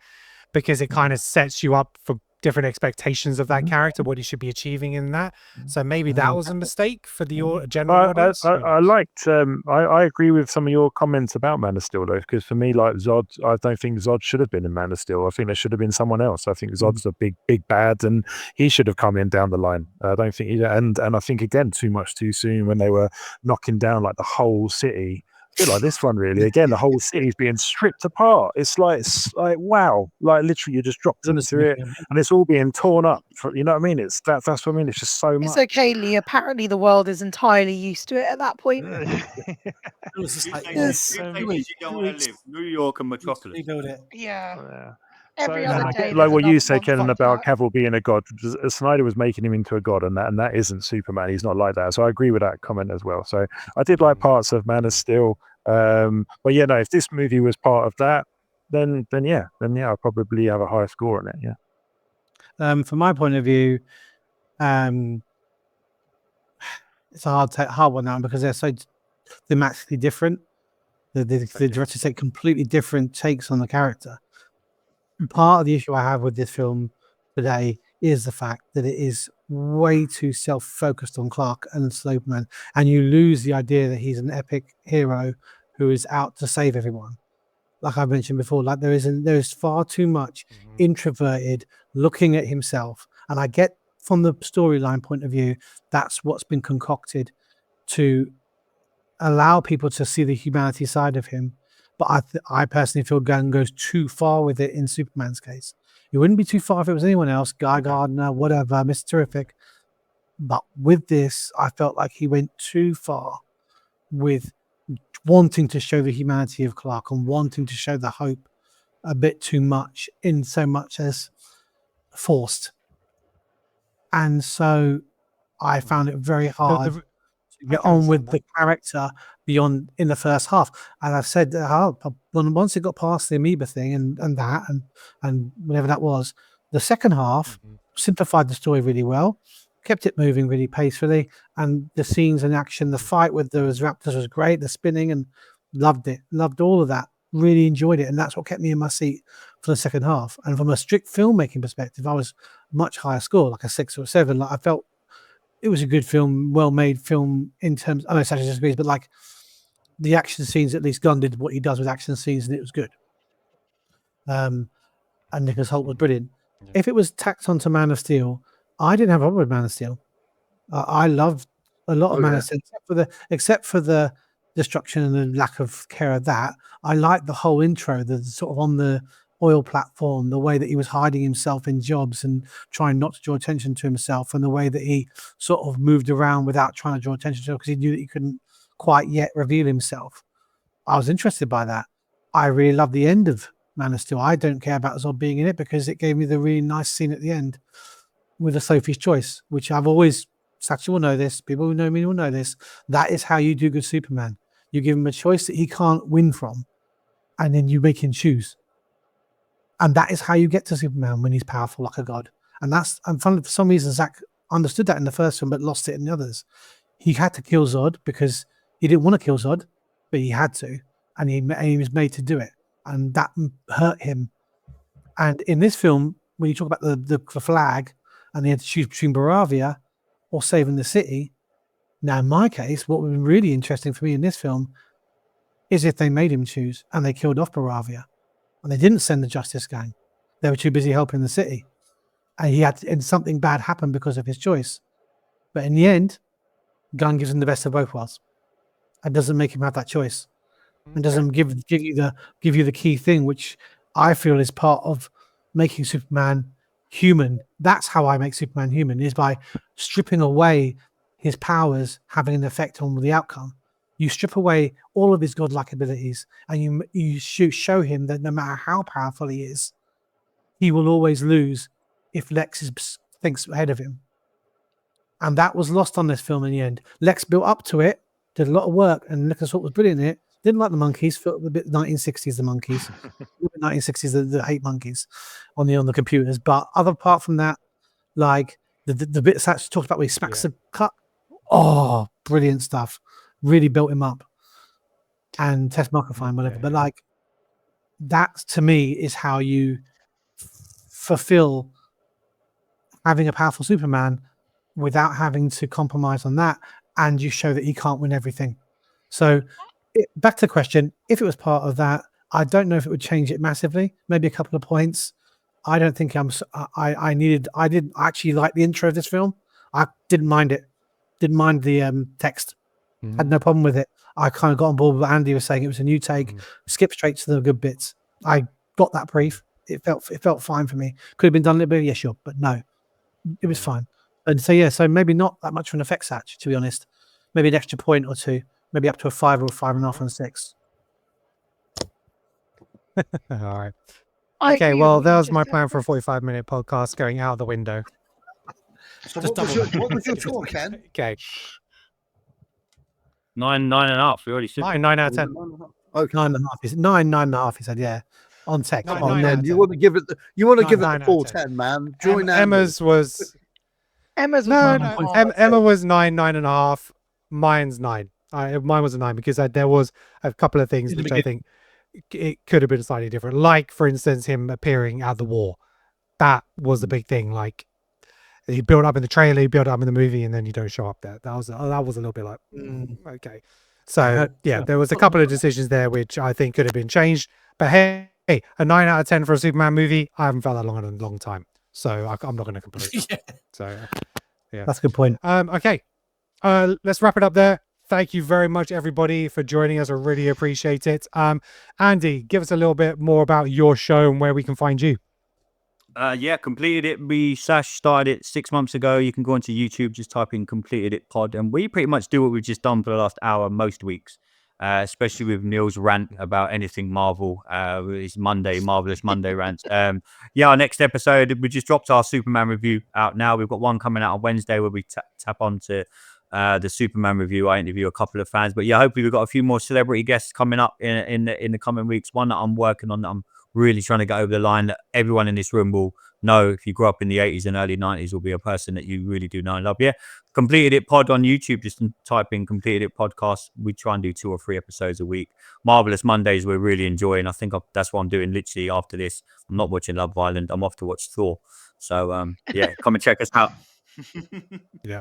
because it kind of sets you up for different expectations of that character, what he should be achieving in that. So maybe that was a mistake for the general audience. I liked. I agree with some of your comments about Man of Steel, though, because for me, like Zod, I don't think Zod should have been in Man of Steel. I think there should have been someone else. I think Zod's a big bad, and he should have come in down the line. I don't think and I think again too much too soon when they were knocking down like the whole city. A bit like this one, really. Again, the whole city's being stripped apart. It's like wow, like literally you just dropped into it, and it's all being torn up. You know what I mean? That's what I mean. It's just so much. It's okay, Lee. Apparently, the world is entirely used to it at that point. It was just like, you don't want to live New York and Metropolis. Yeah. So, Every other day, like what there's you said, another Kenan, one about fucked Cavill being a god. Snyder was making him into a god, and that isn't Superman. He's not like that. So I agree with that comment as well. So I did like parts of Man of Steel, but if this movie was part of that, then I'll probably have a higher score on it. Yeah. From my point of view, it's a hard one now because they're so thematically different. The directors take completely different takes on the character. Part of the issue I have with this film today is the fact that it is way too self-focused on Clark and Superman, and you lose the idea that he's an epic hero who is out to save everyone. Like I mentioned before, like there is far too much introverted looking at himself, and I get from the storyline point of view that's what's been concocted to allow people to see the humanity side of him. But I personally feel Gunn goes too far with it in Superman's case. It wouldn't be too far if it was anyone else, Guy Gardner, whatever, Mr. Terrific. But with this, I felt like he went too far with wanting to show the humanity of Clark and wanting to show the hope a bit too much, in so much as forced. And so I found it very hard to get on with the character beyond in the first half. And I've said once it got past the amoeba thing and whatever that was, the second half simplified the story really well, kept it moving really peacefully, and the scenes in action, the fight with those raptors was great, the spinning, and loved all of that, really enjoyed it, and that's what kept me in my seat for the second half. And from a strict filmmaking perspective, I was much higher score, like a 6 or a 7. Like I felt it was a good film, well-made film in terms. I know Sacha disagrees, but like the action scenes, at least Gunn did what he does with action scenes, and it was good. And Nicholas Hoult was brilliant. If it was tacked onto Man of Steel, I didn't have a problem with Man of Steel. I loved a lot of Man of Steel, except for the destruction and the lack of care of that. I liked the whole intro, the sort of on the oil platform, the way that he was hiding himself in jobs and trying not to draw attention to himself, and the way that he sort of moved around without trying to draw attention to it because he knew that he couldn't quite yet reveal himself. I was interested by that. I really loved the end of Man of Steel. I don't care about Zod being in it because it gave me the really nice scene at the end with a Sophie's Choice, which I've always, Sachi will know this, people who know me will know this, that is how you do good Superman. You give him a choice that he can't win from, and then you make him choose. And that is how you get to Superman when he's powerful like a god. And for some reason, Zach understood that in the first film, but lost it in the others. He had to kill Zod because he didn't want to kill Zod, but he had to, and he was made to do it. and that hurt him. And in this film, when you talk about the flag, and they had to choose between Moravia or saving the city. Now, in my case, what would be really interesting for me in this film is if they made him choose and they killed off Moravia, and they didn't send the Justice Gang. They were too busy helping the city, and and something bad happened because of his choice. But in the end, Gunn gives him the best of both worlds, and doesn't make him have that choice, and doesn't give you the key thing, which I feel is part of making Superman human. That's how I make Superman human, is by stripping away his powers having an effect on the outcome. You strip away all of his godlike abilities, and you show him that no matter how powerful he is, he will always lose if Lex thinks ahead of him. And that was lost on this film in the end. Lex built up to it, did a lot of work, and Nicholas Hoult was brilliant in it. Didn't like the monkeys, felt a bit 1960s, the monkeys. 1960s, the hate monkeys on the computers. But apart from that, like the bits that talked about where he smacks the cut, oh, brilliant stuff. Really built him up. And Tess Marker, fine, whatever. But like, that to me is how you fulfill having a powerful Superman without having to compromise on that, and you show that he can't win everything. So back to the question, if it was part of that, I don't know if it would change it massively, maybe a couple of points. I don't think I didn't actually like the intro of this film. I didn't mind it. Didn't mind the text. Had no problem with it. I kind of got on board with what Andy was saying. It was a new take. Skip straight to the good bits. I got that brief. It felt fine for me. Could have been done a little bit, yeah, sure, but no, it was fine. And so so maybe not that much of an effects hatch, to be honest. Maybe an extra point or two, maybe up to a 5 or a 5.5 and 6. All right. Okay, well, that was my plan for a 45-minute podcast going out the window. So what was your score, Ken? Okay. 9.5. We already said 9 out of 10. Okay. 9.5. He said, yeah, on tech. Nine, Come on, nine then. out You of want to give it the Nine full out of 10, man. Join Emma's was Emma's was no. 9.5. Emma was 9.5. Mine's 9. Mine was a 9 because there was a couple of things which I think it could have been slightly different. Like, for instance, him appearing at the war. That was the big thing. Like, he built up in the trailer, he built up in the movie, and then you don't show up there. That was a little bit like, okay. So yeah, there was a couple of decisions there which I think could have been changed. But hey, a 9 out of 10 for a Superman movie, I haven't felt that long in a long time. So I'm not going to complain. So yeah, that's a good point. Okay, let's wrap it up there. Thank you very much, everybody, for joining us. I really appreciate it. Andy, give us a little bit more about your show and where we can find you. Yeah, completed it. We started it 6 months ago. You can go onto YouTube, just type in Completed It Pod, and we pretty much do what we've just done for the last hour most weeks, especially with Neil's rant about anything Marvel. It's Marvelous Monday rants. Yeah, our next episode, we just dropped our Superman review out now. We've got one coming out on Wednesday where we tap onto the Superman review. I interview a couple of fans, but yeah, hopefully we've got a few more celebrity guests coming up in the coming weeks. One that I'm working on that I'm really trying to get over the line, that everyone in this room will know. If you grew up in the 80s and early 90s, will be a person that you really do know and love. Yeah, Completed It Pod on YouTube. Just type in Completed It Podcast. We try and do 2 or 3 episodes a week. Marvelous Mondays we're really enjoying. I think that's what I'm doing literally after this. I'm not watching Love Island. I'm off to watch Thor. So yeah, come and check us out. Yeah.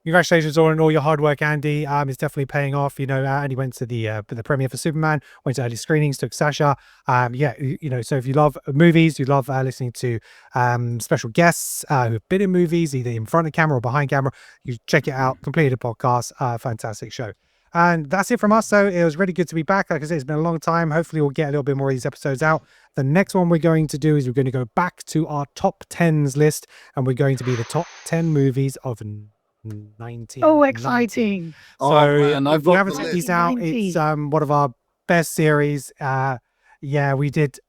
Congratulations on all your hard work, Andy. It's definitely paying off. You know, Andy went to the premiere for Superman, went to early screenings, took Sasha. Yeah, you know, so if you love movies, you love listening to special guests who've been in movies, either in front of camera or behind camera, you check it out. Completed podcast, fantastic show. And that's it from us. So it was really good to be back. Like I said, it's been a long time. Hopefully we'll get a little bit more of these episodes out. The next one we're going to do is we're going to go back to our top 10s list, and we're going to be the top 10 movies of 19. Oh, exciting. So man, if you haven't checked these out, it's one of our best series. Yeah, we did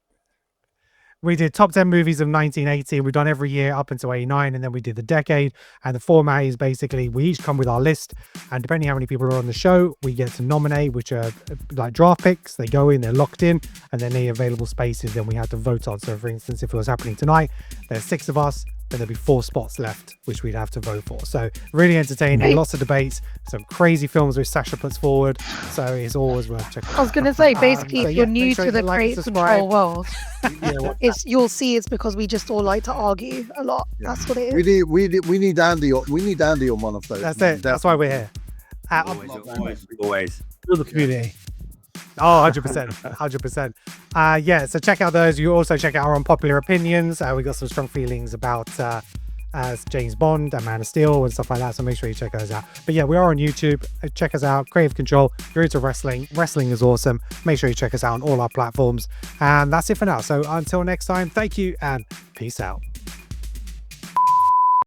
top 10 movies of 1980. We've done every year up until 89, and then we did the decade. And the format is basically we each come with our list, and depending how many people are on the show, we get to nominate, which are like draft picks. They go in, they're locked in, and then the available spaces then we have to vote on. So for instance, if it was happening tonight, there's 6 of us. then there'll be 4 spots left, which we'd have to vote for. So really entertaining, lots of debates, some crazy films which Sasha puts forward. So it's always worth checking out. I was going to say, basically, so if you're yeah, new make sure to you the like and create subscribe. control world, you'll see it's because we just all like to argue a lot. Yeah. That's what it We is. need Andy. We need Andy on one of those. That's it. That's why we're here. Always. Build the community. Oh, 100%. 100%. Yeah, so check out those. You also check out our unpopular opinions. We got some strong feelings about James Bond and Man of Steel and stuff like that. So make sure you check those out. But yeah, we are on YouTube. Check us out. Creative Control. If you're into wrestling, wrestling is awesome. Make sure you check us out on all our platforms. And that's it for now. So until next time, thank you and peace out.